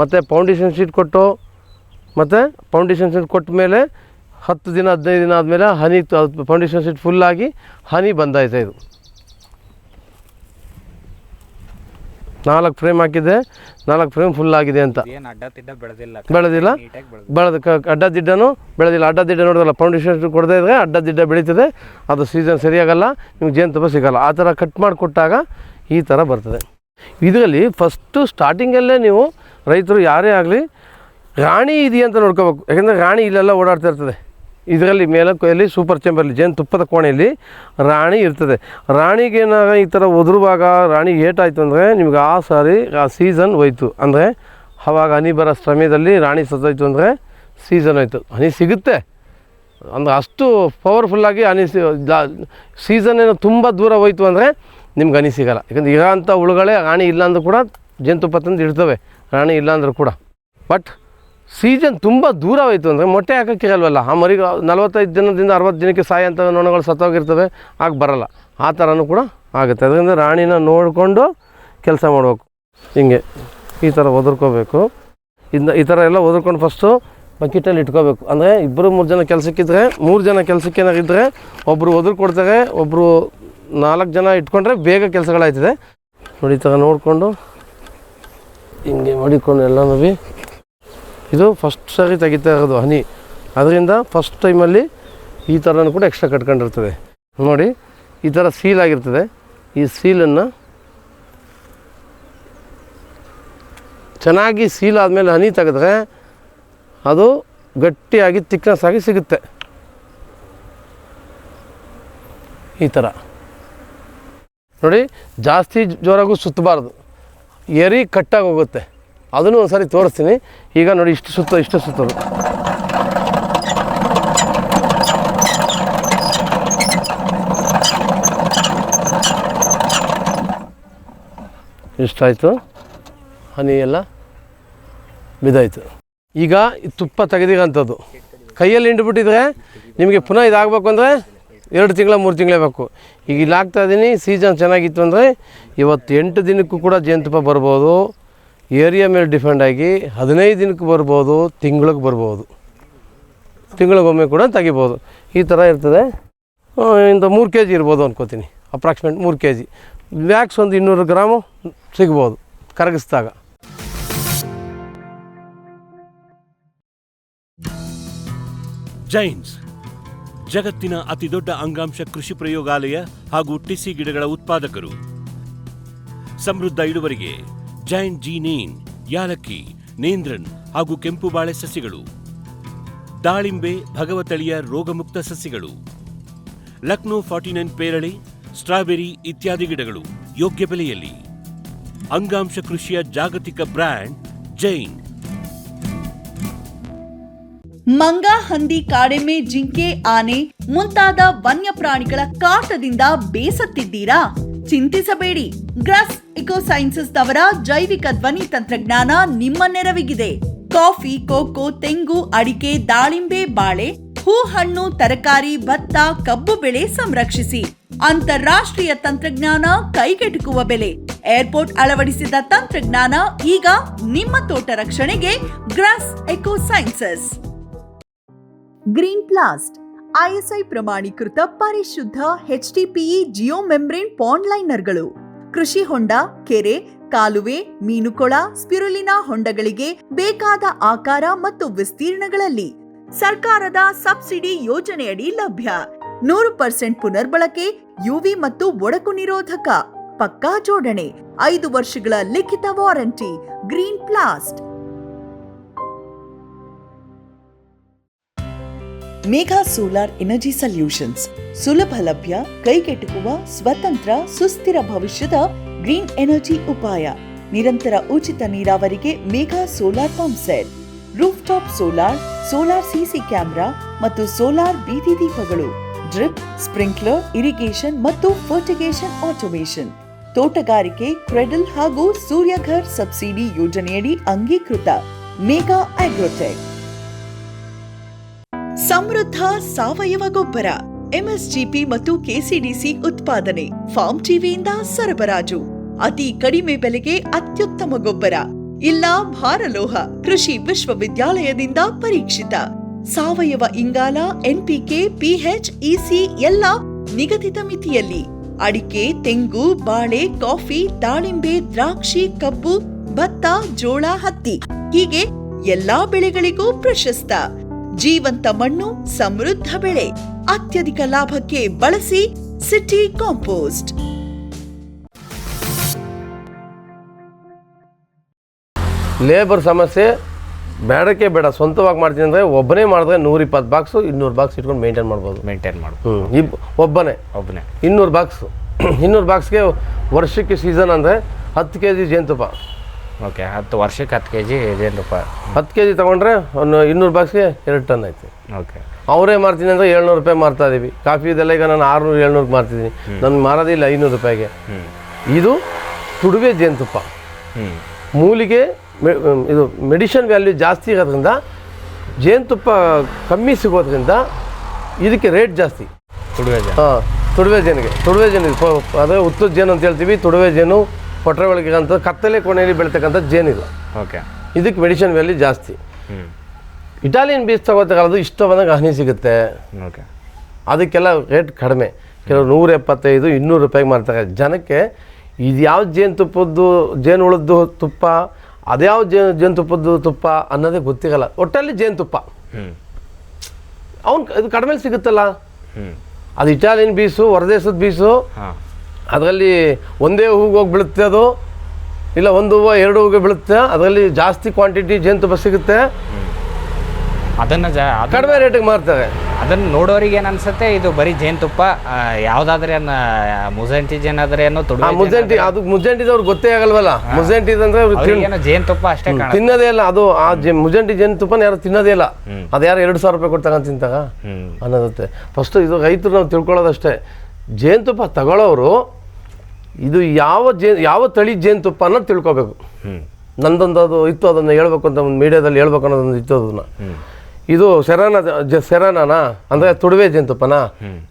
[SPEAKER 3] ಮತ್ತು ಫೌಂಡೇಶನ್ ಶೀಟ್ ಕೊಟ್ಟು, ಮತ್ತು ಫೌಂಡೇಶನ್ ಶೀಟ್ ಕೊಟ್ಟ ಮೇಲೆ 10 ದಿನ 15 ದಿನ ಆದಮೇಲೆ ಹನಿ ಫೌಂಡೇಶನ್ ಶೀಟ್ ಫುಲ್ಲಾಗಿ ಹನಿ ಬಂದೈತೆ. ಇದು 4 ಫ್ರೇಮ್ ಹಾಕಿದೆ, 4 ಫ್ರೇಮ್ ಫುಲ್ ಆಗಿದೆ ಅಂತ. ಬೆಳೆದಿಲ್ಲ, ಅಡ್ಡದಿಡ್ಡನೂ ಬೆಳೆದಿಲ್ಲ. ಅಡ್ಡದಿಡ್ಡ ನೋಡಿದ್ರಲ್ಲ, ಫೌಂಡೇಶನ್ ಕೊಡದೇ ಇದ್ದರೆ ಅಡ್ಡದಿಡ್ಡ ಬೆಳೀತದೆ. ಅದು ಸೀಸನ್ ಸರಿಯಾಗಲ್ಲ, ನಿಮ್ಗೆ ಜೇನುತುಪ್ಪ ಸಿಗೋಲ್ಲ. ಆ ಥರ ಕಟ್ ಮಾಡಿ ಕೊಟ್ಟಾಗ ಈ ಥರ ಬರ್ತದೆ. ಇದರಲ್ಲಿ ಫಸ್ಟು ಸ್ಟಾರ್ಟಿಂಗಲ್ಲೇ ನೀವು ರೈತರು ಯಾರೇ ಆಗಲಿ ರಾಣಿ ಇದೆಯಾ ಅಂತ ನೋಡ್ಕೋಬೇಕು. ಯಾಕೆಂದರೆ ರಾಣಿ ಇಲ್ಲೆಲ್ಲ ಓಡಾಡ್ತಾ ಇರ್ತದೆ. ಇದರಲ್ಲಿ ಮೇಲಕ್ಕೆಯಲ್ಲಿ ಸೂಪರ್ ಚೇಂಬರ್ಲಿ ಜೇನುತುಪ್ಪದ ಕೋಣೆಯಲ್ಲಿ ರಾಣಿ ಇರ್ತದೆ. ರಾಣಿಗೇನಾಗ ಈ ಥರ ಒದರುವಾಗ ರಾಣಿ ಏಟಾಯಿತು ಅಂದರೆ ನಿಮ್ಗೆ ಆ ಸೀಸನ್ ಹೋಯ್ತು. ಅಂದರೆ ಅವಾಗ ಹನಿ ಬರೋ ಸಮಯದಲ್ಲಿ ರಾಣಿ ಸತ್ತೋಯ್ತು ಅಂದರೆ ಸೀಸನ್ ಹೋಯ್ತು. ಹನಿ ಸಿಗುತ್ತೆ ಅಂದರೆ ಅಷ್ಟು ಪವರ್ಫುಲ್ಲಾಗಿ ಹನಿ ಸೀಸನ್ ಏನೋ ತುಂಬ ದೂರ ಹೋಯ್ತು ಅಂದರೆ ನಿಮ್ಗೆ ಹನಿ ಸಿಗೋಲ್ಲ. ಯಾಕಂದರೆ ಇರೋಂಥ ಹುಳುಗಳೇ ರಾಣಿ ಇಲ್ಲಾಂದ್ರೂ ಕೂಡ ಜೇನುತುಪ್ಪ ತಂದು ಇಡ್ತವೆ, ರಾಣಿ ಇಲ್ಲಾಂದ್ರೂ ಕೂಡ. ಬಟ್ ಸೀಸನ್ ತುಂಬ ದೂರ ಹೋಯಿತು ಅಂದರೆ ಮೊಟ್ಟೆ ಹಾಕೋಕ್ಕಿರಲ್ವಲ್ಲ. ಆ ಮರಿಗೆ 45 ದಿನದಿಂದ 60 ದಿನಕ್ಕೆ ಸಾಯಂಥ ನೊಣಗಳು ಸತ್ತೋಗಿರ್ತವೆ, ಆಗ ಬರೋಲ್ಲ. ಆ ಥರನೂ ಕೂಡ ಆಗುತ್ತೆ. ಅದರಿಂದ ರಾಣಿನ ನೋಡಿಕೊಂಡು ಕೆಲಸ ಮಾಡಬೇಕು. ಹಿಂಗೆ ಈ ಥರ ಒದರ್ಕೋಬೇಕು. ಈ ಥರ ಎಲ್ಲ ಒದರ್ಕೊಂಡು ಫಸ್ಟು ಬಕೆಟಲ್ಲಿ ಇಟ್ಕೋಬೇಕು. ಅಂದರೆ 2-3 ಜನ ಕೆಲಸಕ್ಕಿದ್ರೆ, 3 ಜನ ಕೆಲಸಕ್ಕೆ ಏನಾಗಿದ್ದರೆ ಒಬ್ಬರು ಒದರ್ಕೊಡ್ತಾರೆ, ಒಬ್ಬರು 4 ಜನ ಇಟ್ಕೊಂಡ್ರೆ ಬೇಗ ಕೆಲಸಗಳಾಯ್ತದೆ. ನೋಡಿ ಈ ಥರ ನೋಡಿಕೊಂಡು ಹಿಂಗೆ ಮಾಡಿಕೊಂಡು ಎಲ್ಲನೂ ಇದು ಫಸ್ಟ್ ಸಾರಿ ತೆಗಿತಾ ಇರೋದು ಹನಿ. ಅದರಿಂದ ಫಸ್ಟ್ ಟೈಮಲ್ಲಿ ಈ ಥರನೂ ಕೂಡ ಎಕ್ಸ್ಟ್ರಾ ಕಟ್ಕೊಂಡಿರ್ತದೆ. ನೋಡಿ ಈ ಥರ ಸೀಲ್ ಆಗಿರ್ತದೆ. ಈ ಸೀಲನ್ನು ಚೆನ್ನಾಗಿ ಸೀಲ್ ಆದಮೇಲೆ ಹನಿ ತೆಗೆದ್ರೆ ಅದು ಗಟ್ಟಿಯಾಗಿ ತಿಕ್ನೆಸ್ ಆಗಿ ಸಿಗುತ್ತೆ. ಈ ಥರ ನೋಡಿ, ಜಾಸ್ತಿ ಜೋರಾಗೂ ಸುತ್ತಬಾರ್ದು, ಎರಿ ಕಟ್ಟಾಗಿ ಹೋಗುತ್ತೆ. ಅದನ್ನು ಒಂದು ಸಾರಿ ತೋರಿಸ್ತೀನಿ. ಈಗ ನೋಡಿ, ಇಷ್ಟು ಸುತ್ತೋದು. ಇಷ್ಟಾಯಿತು, ಹನಿ ಎಲ್ಲ ಬಿದ್ದಾಯಿತು. ಈಗ ತುಪ್ಪ ತೆಗೆದಿರೋಂಥದ್ದು ಕೈಯಲ್ಲಿ ಹಿಂಡ್ಬಿಟ್ಟಿದ್ರೆ ನಿಮಗೆ ಪುನಃ ಇದಾಗಬೇಕು ಅಂದರೆ 2 ತಿಂಗಳ 3 ತಿಂಗಳೇ ಬೇಕು. ಈಗ ಇಲ್ಲಿ ಹಾಕ್ತಾಯಿದ್ದೀನಿ. ಸೀಸನ್ ಚೆನ್ನಾಗಿತ್ತು ಅಂದರೆ ಇವತ್ತು 8 ದಿನಕ್ಕೂ ಕೂಡ ಜೇನುತುಪ್ಪ ಬರ್ಬೋದು. ಏರಿಯಾ ಮೇಲೆ ಡಿಪೆಂಡ್ ಆಗಿ 15 ದಿನಕ್ಕೆ ಬರ್ಬೋದು, ತಿಂಗಳಿಗೆ ಬರ್ಬೋದು, ತಿಂಗಳಿಗೊಮ್ಮೆ ಕೂಡ ತೆಗಿಬೋದು. ಈ ಥರ ಇರ್ತದೆ. ಇಂದ 3 kg ಇರ್ಬೋದು ಅನ್ಕೋತೀನಿ, ಅಪ್ರಾಕ್ಸಿಮೇಟ್ 3 kg. ವ್ಯಾಕ್ಸ್ ಒಂದು 200 ಗ್ರಾಮು ಸಿಗ್ಬೋದು ಕರಗಿಸಿದಾಗ.
[SPEAKER 1] ಜೈನ್ಸ್ ಜಗತ್ತಿನ ಅತಿದೊಡ್ಡ ಅಂಗಾಂಶ ಕೃಷಿ ಪ್ರಯೋಗಾಲಯ ಹಾಗೂ ಟಿಸಿ ಗಿಡಗಳ ಉತ್ಪಾದಕರು. ಸಮೃದ್ಧ ಇಳುವರಿಗೆ ಜೈನ್ ಜೀನೇನ್, ಯಾಲಕ್ಕಿ, ನೇಂದ್ರನ್ ಹಾಗೂ ಕೆಂಪು ಬಾಳೆ ಸಸಿಗಳು, ದಾಳಿಂಬೆ, ಭಗವತಳಿಯ ರೋಗಮುಕ್ತ ಸಸಿಗಳು, ಲಕ್ನೋ 49 ಪೇರಳೆ, ಸ್ಟ್ರಾಬೆರಿ ಇತ್ಯಾದಿ ಗಿಡಗಳು ಯೋಗ್ಯ ಬೆಲೆಯಲ್ಲಿ. ಅಂಗಾಂಶ ಕೃಷಿಯ ಜಾಗತಿಕ ಬ್ರ್ಯಾಂಡ್ ಜೈನ್.
[SPEAKER 4] ಮಂಗ, ಹಂದಿ, ಕಾಡೆಮ್ಮೆ, ಜಿಂಕೆ, ಆನೆ ಮುಂತಾದ ವನ್ಯ ಪ್ರಾಣಿಗಳ ಕಾಟದಿಂದ ಬೇಸತ್ತಿದ್ದೀರಾ? ಚಿಂತಿಸಬೇಡಿ. ಗ್ರಾಸ್ ಇಕೋ ಸೈನ್ಸಸ್ ಅವರ ಜೈವಿಕ ಧ್ವನಿ ತಂತ್ರಜ್ಞಾನ ನಿಮ್ಮ ನೆರವಿಗಿದೆ. ಕಾಫಿ, ಕೋಕೋ, ತೆಂಗು, ಅಡಿಕೆ, ದಾಳಿಂಬೆ, ಬಾಳೆ, ಹೂ, ಹಣ್ಣು, ತರಕಾರಿ, ಭತ್ತ, ಕಬ್ಬು ಬೆಳೆ ಸಂರಕ್ಷಿಸಿ. ಅಂತಾರಾಷ್ಟ್ರೀಯ ತಂತ್ರಜ್ಞಾನ, ಕೈಗೆಟುಕುವ ಬೆಲೆ. ಏರ್ಪೋರ್ಟ್ ಅಳವಡಿಸಿದ ತಂತ್ರಜ್ಞಾನ ಈಗ ನಿಮ್ಮ ತೋಟ ರಕ್ಷಣೆಗೆ Grass Eco Sciences. Green Plast ISI ಪ್ರಮಾಣೀಕೃತ ಪರಿಶುದ್ಧ HDPE ಜಿಯೋ ಮೆಂಬ್ರೇನ್ ಪಾಂಡ್ ಲೈನರ್ಗಳು. ಕೃಷಿ ಹೊಂಡ, ಕೆರೆ, ಕಾಲುವೆ, ಮೀನುಕೊಳ, ಸ್ಪಿರುಲಿನಾ ಹೊಂಡಗಳಿಗೆ ಬೇಕಾದ ಆಕಾರ ಮತ್ತು ವಿಸ್ತೀರ್ಣಗಳಲ್ಲಿ ಸರ್ಕಾರದ ಸಬ್ಸಿಡಿ ಯೋಜನೆಯಡಿ ಲಭ್ಯ. 100% ಪುನರ್ಬಳಕೆ, UV ಮತ್ತು ಒಡಕು ನಿರೋಧಕ, ಪಕ್ಕಾ ಜೋಡಣೆ, 5 ವರ್ಷಗಳ ಲಿಖಿತ warranty. Green Plast. Megha Solar Energy Solutions. ಸುಲಭ ಲಭ್ಯ, ಕೈಗೆಟುಕುವ, ಸ್ವತಂತ್ರ, ಸುಸ್ಥಿರ ಭವಿಷ್ಯದ ಗ್ರೀನ್ ಎನರ್ಜಿ ಉಪಾಯ. ನಿರಂತರ ಉಚಿತ ನೀರಾವರಿಗೆ Megha solar pump set, roof top solar, solar CC camera ಮತ್ತು ಸೋಲಾರ್ ಬೀದಿ ದೀಪಗಳು, ಡ್ರಿಪ್, ಸ್ಪ್ರಿಂಕ್ಲರ್, ಇರಿಗೇಷನ್ ಮತ್ತು ಫರ್ಟಿಗೇಷನ್ ಆಟೋಮೇಷನ್. ತೋಟಗಾರಿಕೆ, ಕ್ರೆಡಲ್ ಹಾಗೂ ಸೂರ್ಯಘರ್ ಸಬ್ಸಿಡಿ ಯೋಜನೆಯಡಿ ಅಂಗೀಕೃತ. ಮೇಘಾ ಆಗ್ರೋಟೆಕ್. ಸಮೃದ್ಧ ಸಾವಯವ ಗೊಬ್ಬರ, MSGP ಮತ್ತು KCDC ಉತ್ಪಾದನೆ, ಫಾರ್ಮ್ ಟಿವಿಯಿಂದ ಸರಬರಾಜು. ಅತಿ ಕಡಿಮೆ ಬೆಲೆಗೆ ಅತ್ಯುತ್ತಮ ಗೊಬ್ಬರ. ಇಲ್ಲ ಭಾರಲೋಹ, ಕೃಷಿ ವಿಶ್ವವಿದ್ಯಾಲಯದಿಂದ ಪರೀಕ್ಷಿತ. ಸಾವಯವ ಇಂಗಾಲ, NPK, PH, EC ಎಲ್ಲ ನಿಗದಿತ ಮಿತಿಯಲ್ಲಿ. ಅಡಿಕೆ, ತೆಂಗು, ಬಾಳೆ, ಕಾಫಿ, ದಾಳಿಂಬೆ, ದ್ರಾಕ್ಷಿ, ಕಬ್ಬು, ಭತ್ತ, ಜೋಳ, ಹತ್ತಿ ಹೀಗೆ ಎಲ್ಲಾ ಬೆಳೆಗಳಿಗೂ ಪ್ರಶಸ್ತ. ಜೀವಂತ ಮಣ್ಣು, ಸಮೃದ್ಧ ಬೆಳೆ. ಅತ್ಯಧಿಕ ಲಾಭಕ್ಕೆ ಬಳಸಿ ಸಿಟಿ ಕಾಂಪೋಸ್ಟ್.
[SPEAKER 3] ಲೇಬರ್ ಸಮಸ್ಯೆ ಬೇಡಕ್ಕೆ ಬೇಡ, ಸ್ವಂತವಾಗಿ ಮಾಡ್ತೀನಿ ಅಂದರೆ ಒಬ್ಬನೇ ಮಾಡಿದ್ರೆ 120 ಬಾಕ್ಸು 200 ಬಾಕ್ಸ್ ಇಟ್ಕೊಂಡು ಮೇಂಟೈನ್ ಮಾಡ್ಬೋದು. ಒಬ್ಬನೇ 200 ಬಾಕ್ಸು 200 ಬಾಕ್ಸ್ಗೆ ವರ್ಷಕ್ಕೆ ಸೀಸನ್ ಅಂದರೆ 10 kg ಜೇನುತುಪ್ಪ.
[SPEAKER 2] ಓಕೆ, 10 ವರ್ಷಕ್ಕೆ 10 kg ಜೇನುತುಪ್ಪ.
[SPEAKER 3] 10 kg ತೊಗೊಂಡ್ರೆ ಒಂದು 200 ಬಾಕ್ಸ್ಗೆ 2 ಟನ್ ಆಯ್ತು.
[SPEAKER 2] ಓಕೆ,
[SPEAKER 3] ಅವರೇ ಮಾರ್ತೀನಿ ಅಂದರೆ 700 ರೂಪಾಯಿ ಮಾರ್ತಾ ಇದ್ದೀವಿ. ಕಾಫಿ ಇದೆಲ್ಲ ಈಗ ನಾನು 600-700 ಮಾರ್ತಿದ್ದೀನಿ. ನಾನು ಮಾರೋದಿಲ್ಲ 500 ರೂಪಾಯಿಗೆ. ಇದು ತುಡುವೆ ಜೇನುತುಪ್ಪ. ಮೂಲಿಗೆ ಇದು ಮೆಡಿಷನ್ ವ್ಯಾಲ್ಯೂ ಜಾಸ್ತಿ ಇರೋದ್ರಿಂದ, ಜೇನುತುಪ್ಪ ಕಮ್ಮಿ ಸಿಗೋದ್ರಿಂದ ಇದಕ್ಕೆ ರೇಟ್ ಜಾಸ್ತಿ. ತುಡುವೆ ಜೇನಿಗೆ ಅದೇ ಉತ್ತದ ಜೇನು ಅಂತ ಹೇಳ್ತೀವಿ. ತುಡುವೆ ಜೇನು ಕೊಟ್ರೆ ಒಳಗೆ ಅಂತ ಕತ್ತಲೆ ಕೋಣೆಯಲ್ಲಿ ಬೆಳೀತಕ್ಕಂಥ ಜೇನಿದು.
[SPEAKER 2] ಓಕೆ,
[SPEAKER 3] ಇದಕ್ಕೆ ಮೆಡಿಷನ್ ವ್ಯಾಲ್ಯೂ ಜಾಸ್ತಿ. ಇಟಾಲಿಯನ್ ಬೀಸ್ ತಗೋತಕ್ಕಂಥದ್ದು ಇಷ್ಟ ಬಂದಾಗ ಹನಿ ಸಿಗುತ್ತೆ.
[SPEAKER 2] ಓಕೆ,
[SPEAKER 3] ಅದಕ್ಕೆಲ್ಲ ರೇಟ್ ಕಡಿಮೆ. ಕೆಲವರು 175-200 ರೂಪಾಯಿಗೆ ಮಾಡ್ತಾರೆ. ಜನಕ್ಕೆ ಇದು ಯಾವ ಜೇನುತುಪ್ಪದ್ದು, ಜೇನು ಹುಳದ್ದು ತುಪ್ಪ, ಅದ್ಯಾವ ಜೇನುತುಪ್ಪದ್ದು ತುಪ್ಪ ಅನ್ನೋದೇ ಗೊತ್ತಿರಲ್ಲ. ಒಟ್ಟಲ್ಲಿ ಜೇನುತುಪ್ಪ ಅವ್ನು ಇದು ಕಡಿಮೆ ಸಿಗುತ್ತಲ್ಲ. ಅದು ಇಟಾಲಿಯನ್ ಬೀಸು, ಹೊರದೇಶದ ಬೀಸು, ಅದರಲ್ಲಿ ಒಂದೇ ಹೂಗೆ ಹೋಗಿ ಬೀಳುತ್ತೆ. ಅದು ಇಲ್ಲ ಒಂದು ಹೂವು 2 ಹೂವಿಗೆ ಬೀಳುತ್ತೆ. ಅದರಲ್ಲಿ ಜಾಸ್ತಿ ಕ್ವಾಂಟಿಟಿ ಜೇನುತುಪ್ಪ ಸಿಗುತ್ತೆ.
[SPEAKER 2] ಅದನ್ನು
[SPEAKER 3] ಕಡಿಮೆ ರೇಟಿಗೆ ಮಾರ್ತಾರೆ.
[SPEAKER 2] ಅದನ್ನು ನೋಡೋರಿಗೆ ಏನು ಅನ್ಸುತ್ತೆ, ಇದು ಬರೀ ಜೇನುತುಪ್ಪ ಯಾವುದಾದ್ರೆ ಮುಜೆಂಟಿ ಜೇನಾದ್ರೆ
[SPEAKER 3] ಮುಜೆಂಟಿ, ಅದು ಮುಜೆಂಟಿದವ್ರಿಗೆ ಗೊತ್ತೇ ಆಗಲ್ವಲ್ಲ. ಮುಜೆಂಟಿದಂದ್ರೆ
[SPEAKER 2] ಜೇನುತುಪ್ಪ ಅಷ್ಟೇ
[SPEAKER 3] ತಿನ್ನೋದೇ ಇಲ್ಲ. ಅದು ಆ ಮುಜೆಂಟಿ ಜೇನುತುಪ್ಪನ ಯಾರು ತಿನ್ನೋದೇ ಇಲ್ಲ. ಅದು ಯಾರು 2,000 ರೂಪಾಯಿ ಕೊಟ್ಟು ತಗೊಂಡು ತಿಂತಾಗ ಅನ್ನೋದತ್ತೆ. ಫಸ್ಟು ಇದು ರೈತರು ನಾವು ತಿಳ್ಕೊಳ್ಳೋದಷ್ಟೇ. ಜೇನುತುಪ್ಪ ತಗೊಳ್ಳೋರು ಇದು ಯಾವ ತಳಿ ಜೇನುತುಪ್ಪ ಅನ್ನೋದು ತಿಳ್ಕೊಬೇಕು. ನಂದೊಂದು ಅದು ಇತ್ತು, ಅದನ್ನು ಹೇಳ್ಬೇಕು ಅಂತ ಒಂದು ಮೀಡಿಯಾದಲ್ಲಿ ಹೇಳ್ಬೇಕು ಅನ್ನೋದೊಂದು ಇತ್ತು. ಅದನ್ನು ಇದು ಸೆರಾನಾ ಅಂದರೆ ತುಡುವೆ ಜೇನುತುಪ್ಪನ,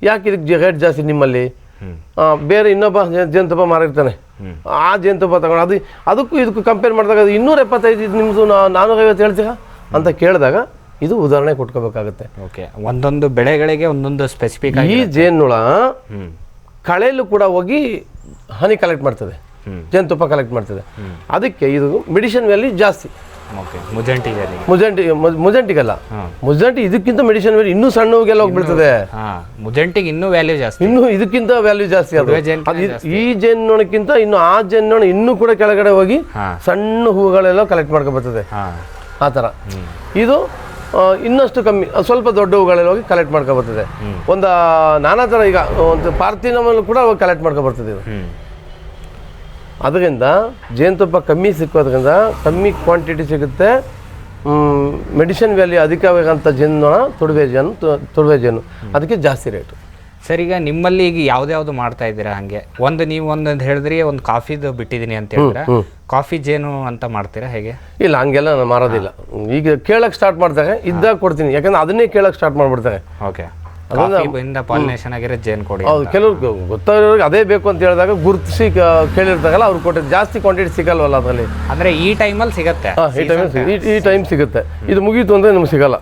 [SPEAKER 3] ಯಾಕೆ ಇದಕ್ಕೆ ರೇಟ್ ಜಾಸ್ತಿ ನಿಮ್ಮಲ್ಲಿ? ಬೇರೆ ಇನ್ನೊಬ್ಬ ಜೇನುತುಪ್ಪ ಮಾರಿರ್ತಾನೆ, ಆ ಜೇನುತುಪ್ಪ ತಗೊಂಡು ಅದಕ್ಕೂ ಇದಕ್ಕೂ ಕಂಪೇರ್ ಮಾಡಿದಾಗ ಅದು 275, ಇದು ನಿಮ್ಮದು 450 ಹೇಳ್ತೀರಾ ಅಂತ ಕೇಳಿದಾಗ ಇದು ಉದಾಹರಣೆ ಕೊಟ್ಕೋಬೇಕಾಗುತ್ತೆ.
[SPEAKER 2] ಓಕೆ, ಒಂದೊಂದು ಬೆಳೆಗಳಿಗೆ ಒಂದೊಂದು ಸ್ಪೆಸಿಫಿಕ್.
[SPEAKER 3] ಈ ಜೇನುಳ ಕಳೆಯಲ್ಲೂ ಕೂಡ ಹೋಗಿ ಹನಿ ಕಲೆಕ್ಟ್ ಮಾಡ್ತದೆ, ಜೇನುತುಪ್ಪ ಕಲೆಕ್ಟ್ ಮಾಡ್ತದೆ. ಅದಕ್ಕೆ ಇದು ಮೆಡಿಷನ್ ವ್ಯಾಲ್ಯೂ ಜಾಸ್ತಿ. ಮುಜೆಂಟಿಗಲ್ಲ, ಮುಜೆಂಟಿ ಇದಕ್ಕಿಂತ ಮೆಡಿಷನ್ ವ್ಯಾಲ್ಯೂ ಇನ್ನೂ ಸಣ್ಣ ಹೋಗೆಲ್ಲ ಹೋಗ್ಬಿಡ್ತದೆ.
[SPEAKER 2] ಮುಜೆಂಟಿಗೆ ಇನ್ನೂ ವ್ಯಾಲ್ಯೂ ಜಾಸ್ತಿ,
[SPEAKER 3] ಇನ್ನೂ ಇದಕ್ಕಿಂತ ವ್ಯಾಲ್ಯೂ ಜಾಸ್ತಿ. ಅದು ಈ ಜೇನ್ನೊಣಕ್ಕಿಂತ ಇನ್ನು ಆ ಜೇನ್ನೊಣ ಇನ್ನೂ ಕೂಡ ಕೆಳಗಡೆ ಹೋಗಿ ಸಣ್ಣ ಹೂಗಳೆಲ್ಲ ಕಲೆಕ್ಟ್ ಮಾಡ್ಕೊಬರ್ತದೆ. ಆ ಥರ ಇದು ಇನ್ನಷ್ಟು ಕಮ್ಮಿ, ಸ್ವಲ್ಪ ದೊಡ್ಡ ಹೂಗಳೆಲ್ಲ ಹೋಗಿ ಕಲೆಕ್ಟ್ ಮಾಡ್ಕೊಬರ್ತದೆ. ಒಂದು ನಾನಾ ಥರ, ಈಗ ಒಂದು ಪಾರ್ಥಿನಮಲ್ಲೂ ಕೂಡ ಹೋಗಿ ಕಲೆಕ್ಟ್ ಮಾಡ್ಕೊಬರ್ತದೆ ಇದು. ಅದರಿಂದ ಜೇನುತುಪ್ಪ ಕಮ್ಮಿ ಸಿಕ್ಕೋದ್ರಿಂದ ಕಮ್ಮಿ ಕ್ವಾಂಟಿಟಿ ಸಿಗುತ್ತೆ. ಮೆಡಿಷನ್ ವ್ಯಾಲ್ಯೂ ಅಧಿಕವಾಗಂಥ ಜೇನು ತುಡುವೆ ಜೇನು ಅದಕ್ಕೆ ಜಾಸ್ತಿ ರೇಟು.
[SPEAKER 2] ಸರ್ ಈಗ ನಿಮ್ಮಲ್ಲಿ ಈಗ ಯಾವ್ದು ಮಾಡ್ತಾ ಇದ್ದೀರಾ ಹಂಗೆ ನೀವು ಒಂದೊಂದು ಹೇಳಿದ್ರಿ ಒಂದು ಕಾಫಿದು ಬಿಟ್ಟಿದ್ದೀನಿ ಅಂತ ಹೇಳಿದ್ರೆ ಕಾಫಿ ಜೇನು ಅಂತ ಮಾಡ್ತೀರಾ ಹೇಗೆ?
[SPEAKER 3] ಇಲ್ಲ ಹಂಗೆಲ್ಲ ನಾನು ಮಾರೋದಿಲ್ಲ. ಈಗ ಕೇಳಕ್ಕೆ ಸ್ಟಾರ್ಟ್ ಮಾಡ್ತಾರೆ ಇದ್ದಾಗ ಕೊಡ್ತೀನಿ, ಯಾಕಂದ್ರೆ ಅದನ್ನೇ ಕೇಳಕ್ಕೆ ಸ್ಟಾರ್ಟ್ ಮಾಡಿಬಿಡ್ತಾರೆ.
[SPEAKER 2] ಓಕೆ, ಕಾಫಿಯಿಂದ ಪಾಲಿನೇಷನ್ ಆಗಿರೋ ಜೇನು ಕೊಡಿ.
[SPEAKER 3] ಹೌದು, ಕೆಲವ್ರು ಗೊತ್ತಾಗಿರೋರಿಗೆ ಅದೇ ಬೇಕು ಅಂತ ಹೇಳಿದಾಗ ಗುರುತಿಸಿ ಕೇಳಿರ್ತಾಗಲ್ಲ ಅವ್ರು ಕೊಟ್ಟಿದ್ದು ಜಾಸ್ತಿ ಕ್ವಾಂಟಿಟಿ ಸಿಗಲ್ವಲ್ಲ ಅದರಲ್ಲಿ.
[SPEAKER 2] ಅಂದರೆ ಈ ಟೈಮಲ್ಲಿ ಸಿಗುತ್ತೆ?
[SPEAKER 3] ಈ ಟೈಮ್ ಸಿಗುತ್ತೆ. ಇದು ಮುಗೀತು ಅಂದರೆ ನಮ್ಗೆ ಸಿಗಲ್ಲ.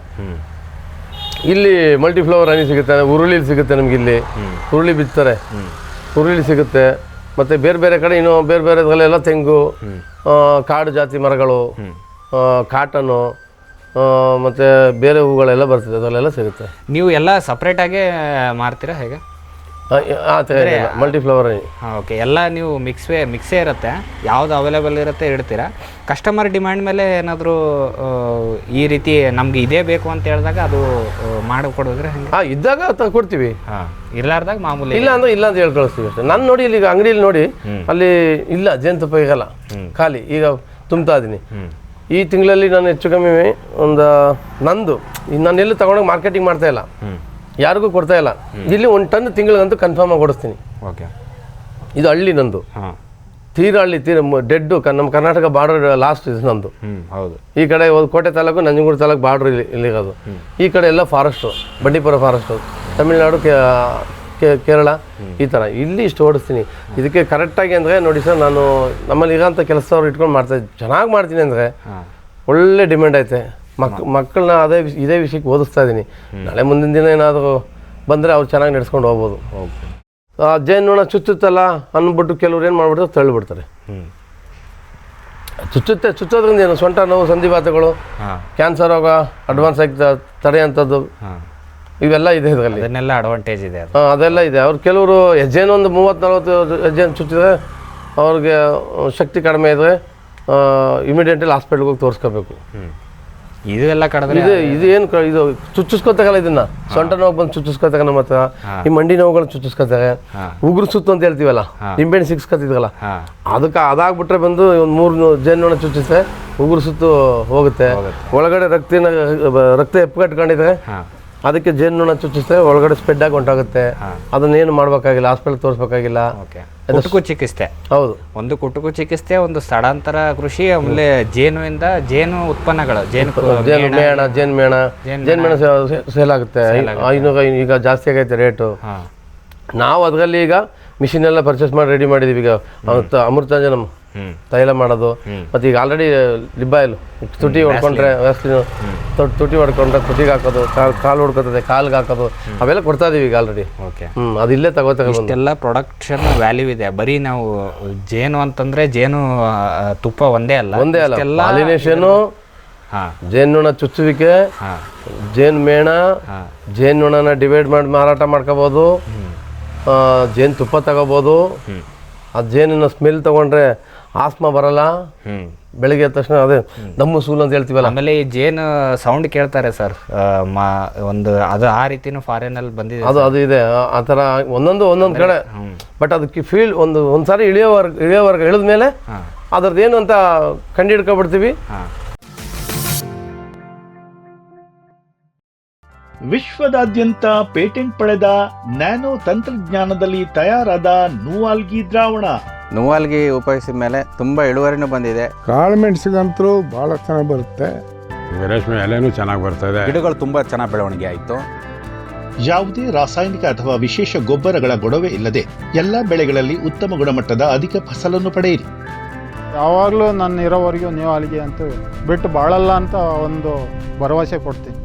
[SPEAKER 3] ಇಲ್ಲಿ ಮಲ್ಟಿಫ್ಲವರ್ ಹನಿ ಸಿಗುತ್ತೆ, ಹುರುಳಿ ಸಿಗುತ್ತೆ ನಮ್ಗೆ. ಇಲ್ಲಿ ಹುರುಳಿ ಬಿತ್ತಾರೆ, ಹುರುಳಿ ಸಿಗುತ್ತೆ. ಮತ್ತು ಬೇರೆ ಬೇರೆ ಕಡೆ ಇನ್ನೂ ಬೇರೆ ಬೇರೆದಲ್ಲೆಲ್ಲ ತೆಂಗು, ಕಾಡು ಜಾತಿ ಮರಗಳು, ಕಾಟನು ಮತ್ತು ಬೇರೆ ಹೂಗಳೆಲ್ಲ ಬರ್ತದೆ, ಅದರಲ್ಲೆಲ್ಲ ಸಿಗುತ್ತೆ.
[SPEAKER 2] ನೀವು ಎಲ್ಲ ಸಪ್ರೇಟಾಗೇ ಮಾರ್ತೀರಾ ಹೇಗೆ?
[SPEAKER 3] ಮಲ್ಟಿಫ್ಲವರ್ ಹನಿ.
[SPEAKER 2] ಓಕೆ, ಎಲ್ಲ ನೀವು ಮಿಕ್ಸೇ ಇರುತ್ತೆ, ಯಾವುದು ಅವೈಲೇಬಲ್ ಇರುತ್ತೆ ಇಡ್ತೀರಾ. ಕಸ್ಟಮರ್ ಡಿಮ್ಯಾಂಡ್ ಮೇಲೆ ಏನಾದರೂ ಈ ರೀತಿ ನಮ್ಗೆ ಇದೇ ಬೇಕು ಅಂತ ಹೇಳಿದಾಗ ಅದು ಮಾಡಿಕೊಡಿದ್ರೆ ಹೆಂಗೆ?
[SPEAKER 3] ಇದ್ದಾಗ ಕೊಡ್ತೀವಿ,
[SPEAKER 2] ಇರ್ಲಾರ್ದಾಗ ಮಾಮೂಲಿ
[SPEAKER 3] ಇಲ್ಲ ಅಂತ ಹೇಳಿ ಕಳಿಸ್ತೀವಿ ಅಷ್ಟೇ. ನಾನು ನೋಡಿ ಇಲ್ಲಿ ಅಂಗಡಿಯಲ್ಲಿ ನೋಡಿ ಅಲ್ಲಿ ಇಲ್ಲ ಜೇನುತುಪ್ಪ ಇರಲ್ಲ, ಖಾಲಿ. ಈಗ ತುಂಬ್ತಾ ಇದ್ದೀನಿ. ಈ ತಿಂಗಳಲ್ಲಿ ನಾನು ಹೆಚ್ಚು ಕಮ್ಮಿ ಒಂದು ನಂದು ನಾನೆಲ್ಲೂ ತಗೊಂಡೋಗಿ ಮಾರ್ಕೆಟಿಂಗ್ ಮಾಡ್ತಾ ಇಲ್ಲ, ಯಾರಿಗೂ ಕೊಡ್ತಾ ಇಲ್ಲ. ಇಲ್ಲಿ 1 ಟನ್ ತಿಂಗಳಿಗಂತೂ ಕನ್ಫರ್ಮ್ ಆಗಿ ಕೊಡಿಸ್ತೀನಿ.
[SPEAKER 2] ಓಕೆ, ಇದು
[SPEAKER 3] ಹಳ್ಳಿ ನಂದು, ತೀರಾ ಹಳ್ಳಿ, ಡೆಡ್ಡು ನಮ್ಮ ಕರ್ನಾಟಕ ಬಾರ್ಡರ್ ಲಾಸ್ಟ್ ಇದು ನಂದು.
[SPEAKER 2] ಹೌದು,
[SPEAKER 3] ಈ ಕಡೆ ಕೋಟೆ ತಾಲೂಕು, ನಂಜನಗೂಡು ತಾಲೂಕು ಬಾರ್ಡರ್ ಇಲ್ಲಿರೋದು. ಈ ಕಡೆ ಎಲ್ಲ ಫಾರೆಸ್ಟು, ಬಂಡೀಪುರ ಫಾರೆಸ್ಟು, ತಮಿಳ್ನಾಡು, ಕೇರಳ, ಈ ಥರ. ಇಲ್ಲಿ ಇಷ್ಟು ಓಡಿಸ್ತೀನಿ. ಇದಕ್ಕೆ ಕರೆಕ್ಟಾಗಿ ಅಂದರೆ ನೋಡಿ ಸರ್, ನಾನು ನಮ್ಮಲ್ಲಿ ಇರೋಂಥ ಕೆಲಸದವ್ರು ಇಟ್ಕೊಂಡು ಮಾಡ್ತಾಯಿದ್ದೆ. ಚೆನ್ನಾಗಿ ಮಾಡ್ತೀನಿ ಅಂದರೆ ಒಳ್ಳೆ ಡಿಮ್ಯಾಂಡ್ ಐತೆ. ಮಕ್ಕಳನ್ನ ಇದೇ ವಿಷಯಕ್ಕೆ ಓದಿಸ್ತಾ ಇದ್ದೀನಿ. ನಾಳೆ ಮುಂದಿನ ದಿನ ಏನಾದರೂ ಬಂದರೆ ಅವ್ರು ಚೆನ್ನಾಗಿ ನಡೆಸ್ಕೊಂಡು ಹೋಗ್ಬೋದು. ಜೇನುನೊಣ ಚುಚ್ಚುತ್ತಲ್ಲ ಅಂದ್ಬಿಟ್ಟು ಕೆಲವ್ರು ಏನು ಮಾಡ್ಬಿಡ್ತಾರೆ, ತಳ್ಳಿಬಿಡ್ತಾರೆ. ಚುಚ್ಚೋದ್ರಿಂದ ಏನು, ಸೊಂಟ ನೋವು, ಸಂಧಿವಾತಗಳು, ಕ್ಯಾನ್ಸರ್ ರೋಗ ಅಡ್ವಾನ್ಸ್ ಆಗಿ ತಡೆಯೋಂಥದ್ದು ಇವೆಲ್ಲ ಇದೆ ಇದರಲ್ಲಿ.
[SPEAKER 2] ಅದನ್ನೆಲ್ಲ ಅಡ್ವಾಂಟೇಜ್ ಇದೆ,
[SPEAKER 3] ಅದೆಲ್ಲ ಇದೆ. ಅವ್ರು ಕೆಲವರು ಹೆಜ್ಜೆನೂ ಒಂದು 30-40 ಹೆಜ್ಜೆನ ಚುಚ್ಚಿದ್ರೆ ಅವ್ರಿಗೆ ಶಕ್ತಿ ಕಡಿಮೆ ಇದ್ದರೆ ಇಮಿಡಿಯೇಟ್ಲಿ ಹಾಸ್ಪಿಟ್ಲ್ಗೆ ಹೋಗಿ ತೋರಿಸ್ಕೋಬೇಕು.
[SPEAKER 2] ಇದೆಲ್ಲ ಕಡಿಮೆ
[SPEAKER 3] ಇದು ಏನು ಇದು ಚುಚ್ಚಿಸ್ಕೊತಾಗಲ್ಲ. ಇದನ್ನ ಸೊಂಟ ನೋವು ಬಂದು ಚುಚ್ಚಿಸ್ಕೊತಾರೆ, ನಮ್ಮ ಹತ್ರ ಈ ಮಂಡಿ ನೋವುಗಳು ಚುಚ್ಚಿಸ್ಕೊತಾರೆ. ಉಗುರು ಸುತ್ತು ಅಂತ ಹೇಳ್ತೀವಲ್ಲ, ನಿಂಬೆಹಣ್ಣು ಸಿಕ್ಸ್ಕೊತಿದ್ವಲ್ಲ, ಅದಕ್ಕೆ ಅದಾಗ್ಬಿಟ್ರೆ ಬಂದು ಒಂದು 3 ಜೇನುನೊಣ ಚುಚ್ಚಿದ್ರೆ ಉಗುರು ಸುತ್ತು ಹೋಗುತ್ತೆ. ಒಳಗಡೆ ರಕ್ತ ಎಪ್ಪುಗಟ್ಕೊಂಡಿದ್ರೆ ಅದಕ್ಕೆ ಜೇನುನೊಣ ಚುಚ್ಚಿಸಿದ್ರೆ ಒಳಗಡೆ ಸ್ಪ್ರೆಡ್ ಆಗಿ ಹೊಂಟಾಗುತ್ತೆ. ಅದನ್ನೇನು ಮಾಡ್ಬೇಕಾಗಿಲ್ಲ, ಹಾಸ್ಪಿಟಲ್ ತೋರಿಸ್ಬೇಕಾಗಿಲ್ಲ.
[SPEAKER 2] ಕುಟುಕು ಚಿಕಿತ್ಸೆ.
[SPEAKER 3] ಹೌದು,
[SPEAKER 2] ಒಂದು ಕುಟುಕು ಚಿಕಿತ್ಸೆ, ಒಂದು ಸ್ಥಳಾಂತರ ಕೃಷಿ, ಆಮೇಲೆ ಜೇನು ಉತ್ಪನ್ನಗಳು,
[SPEAKER 3] ಜೇನುಮೇಣ ಸೇಲ್ ಆಗುತ್ತೆ. 500 ಈಗ ಜಾಸ್ತಿ ಆಗೈತೆ ರೇಟು. ನಾವು ಅದರಲ್ಲಿ ಈಗ ಮಿಷಿನ್ ಎಲ್ಲ ಪರ್ಚೇಸ್ ಮಾಡಿ ರೆಡಿ ಮಾಡಿದೀವಿ. ಈಗ ಅಮೃತಾಂಜನಂ ತೈಲ ಮಾಡೋದು, ಮತ್ತು ಈಗ ಆಲ್ರೆಡಿ ಲಿಬ್ಬಾಯಿಲ್ ತುಟಿ ಹೊಡ್ಕೊಂಡ್ರೆ ತುಟಿ ಹೊಡ್ಕೊಂಡ್ರೆ ತುಟಿಗೆ ಹಾಕೋದು, ಕಾಲು ಹೊಡ್ಕೊತದೆ ಕಾಲ್ಗೆ ಹಾಕೋದು, ಅವೆಲ್ಲ ಕೊಡ್ತಾ ಇದೀವಿ ಈಗ ಆಲ್ರೆಡಿ. ಅದು ಇಲ್ಲೇ
[SPEAKER 2] ಎಲ್ಲ ಪ್ರೊಡಕ್ಷನ್ ವ್ಯಾಲ್ಯೂ ಇದೆ. ಬರೀ ನಾವು ಜೇನು ಅಂತಂದ್ರೆ ಜೇನು ತುಪ್ಪ ಒಂದೇ ಅಲ್ಲ,
[SPEAKER 3] ಪಾಲಿನೇಷನು, ಜೇನುನೊಣ ಚುಚ್ಚುವಿಕೆ, ಜೇನುಮೇಣ, ಜೇನುನೊಣನ ಡಿವೈಡ್ ಮಾಡಿ ಮಾರಾಟ ಮಾಡ್ಕೋಬೋದು, ಜೇನು ತುಪ್ಪ ತಗೋಬೋದು. ಆ ಜೇನಿನ ಸ್ಮೆಲ್ ತಗೊಂಡ್ರೆ ಆಸ್ಮಾ ಬರಲ್ಲ. ಬೆಳಿಗ್ಗೆ ಎದ್ದ ತಕ್ಷಣ ಅದೇ ದಮ್ಮು ಸೂಲು ಅಂತ ಹೇಳ್ತೀವಲ್ಲ.
[SPEAKER 2] ಆಮೇಲೆ ಈ ಜೇನು ಸೌಂಡ್ ಕೇಳ್ತಾರೆ ಸರ್, ಒಂದು ಅದು ಆ ರೀತಿನೂ ಫಾರಿನಲ್ಲಿ ಬಂದಿದೆ.
[SPEAKER 3] ಅದು ಇದೆ ಆ ಥರ ಒಂದೊಂದು ಕಡೆ. ಬಟ್ ಅದಕ್ಕೆ ಫೀಲ್ ಒಂದ್ಸಾರಿ ಇಳಿಯೋವರೆಗೆ ಇಳಿದ ಮೇಲೆ ಅದ್ರದ್ದು ಏನು ಅಂತ ಕಂಡು ಹಿಡ್ಕೊಬಿಡ್ತೀವಿ.
[SPEAKER 5] ವಿಶ್ವದಾದ್ಯಂತ ಪೇಟೆಂಟ್ ಪಡೆದ ನ್ಯಾನೋ ತಂತ್ರಜ್ಞಾನದಲ್ಲಿ ತಯಾರಾದ ನೂವಾಲ್ಗಿ ದ್ರಾವಣ.
[SPEAKER 6] ನೂವಾಲ್ಗಿ ಉಪಯೋಗಿಸಿದ ಮೇಲೆ ತುಂಬ ಇಳುವರಿನೂ ಬಂದಿದೆ.
[SPEAKER 7] ಕಾಳುಮೆಣಸಿಗಂತೂ ಭಾಳ ಚೆನ್ನಾಗಿ ಬರುತ್ತೆ.
[SPEAKER 8] ರೇಷ್ಮೆ ಎಲೆನೂ ಚೆನ್ನಾಗಿ ಬರ್ತದೆ.
[SPEAKER 6] ಗಿಡಗಳು ತುಂಬ ಚೆನ್ನಾಗಿ ಬೆಳವಣಿಗೆ ಆಯಿತು.
[SPEAKER 5] ಯಾವುದೇ ರಾಸಾಯನಿಕ ಅಥವಾ ವಿಶೇಷ ಗೊಬ್ಬರಗಳ ಗೊಡವೆ ಇಲ್ಲದೆ ಎಲ್ಲ ಬೆಳೆಗಳಲ್ಲಿ ಉತ್ತಮ ಗುಣಮಟ್ಟದ ಅಧಿಕ ಫಸಲನ್ನು ಪಡೆಯಿರಿ.
[SPEAKER 7] ಯಾವಾಗಲೂ ನನ್ನ ಇರೋವರೆಗೂ ನೂವಾಲ್ಗಿ ಅಂತೂ ಬಿಟ್ಟು ಬಾಳಲ್ಲ ಅಂತ ಒಂದು ಭರವಸೆ ಕೊಡ್ತೀನಿ.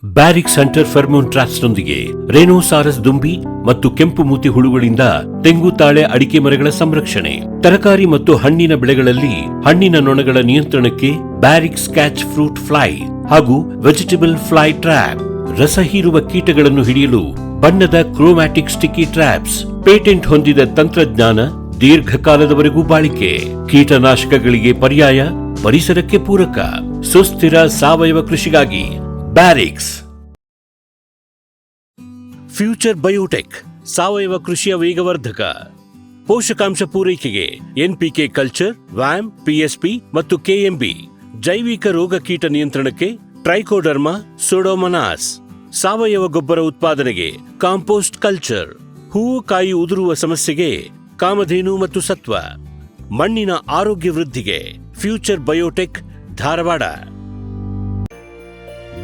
[SPEAKER 1] ಬ್ಯಾರಿಕ್ ಸೆಂಟರ್ ಫೆರ್ಮೋನ್ ಟ್ರಾಪ್ಸ್ನೊಂದಿಗೆ ರೇನೋಸಾರಸ್ ದುಂಬಿ ಮತ್ತು ಕೆಂಪು ಮೂತಿ ಹುಳುಗಳಿಂದ ತೆಂಗು, ತಾಳೆ, ಅಡಿಕೆ ಮರಗಳ ಸಂರಕ್ಷಣೆ, ತರಕಾರಿ ಮತ್ತು ಹಣ್ಣಿನ ಬೆಳೆಗಳಲ್ಲಿ ಹಣ್ಣಿನ ನೊಣಗಳ ನಿಯಂತ್ರಣಕ್ಕೆ ಬ್ಯಾರಿಕ್ ಸ್ಕ್ಯಾಚ್ ಫ್ರೂಟ್ ಫ್ಲೈ ಹಾಗೂ ವೆಜಿಟೇಬಲ್ ಫ್ಲೈ ಟ್ರ್ಯಾಪ್, ರಸ ಹೀರುವ ಕೀಟಗಳನ್ನು ಹಿಡಿಯಲು ಬಣ್ಣದ ಕ್ರೋಮ್ಯಾಟಿಕ್ ಸ್ಟಿಕ್ಕಿ ಟ್ರ್ಯಾಪ್ಸ್, ಪೇಟೆಂಟ್ ಹೊಂದಿದ ತಂತ್ರಜ್ಞಾನ, ದೀರ್ಘಕಾಲದವರೆಗೂ ಬಾಳಿಕೆ, ಕೀಟನಾಶಕಗಳಿಗೆ ಪರ್ಯಾಯ, ಪರಿಸರಕ್ಕೆ ಪೂರಕ, ಸುಸ್ಥಿರ ಸಾವಯವ ಕೃಷಿಗಾಗಿ ಬ್ಯಾರಿಕ್ಸ್. ಫ್ಯೂಚರ್ ಬಯೋಟೆಕ್ ಸಾವಯವ ಕೃಷಿಯ ವೇಗವರ್ಧಕ. ಪೋಷಕಾಂಶ ಪೂರೈಕೆಗೆ ಎನ್ಪಿಕೆ ಕಲ್ಚರ್, ವ್ಯಾಮ್, ಪಿಎಸ್ಪಿ ಮತ್ತು ಕೆಎಂಬಿ. ಜೈವಿಕ ರೋಗ ಕೀಟ ನಿಯಂತ್ರಣಕ್ಕೆ ಟ್ರೈಕೋಡರ್ಮಾ, ಸೂಡೋಮೊನಾಸ್. ಸಾವಯವ ಗೊಬ್ಬರ ಉತ್ಪಾದನೆಗೆ ಕಾಂಪೋಸ್ಟ್ ಕಲ್ಚರ್, ಹೂವು ಕಾಯಿ ಉದುರುವ ಸಮಸ್ಯೆಗೆ ಕಾಮಧೇನು ಮತ್ತು ಸತ್ವ, ಮಣ್ಣಿನ ಆರೋಗ್ಯ ವೃದ್ಧಿಗೆ ಫ್ಯೂಚರ್ ಬಯೋಟೆಕ್ ಧಾರವಾಡ.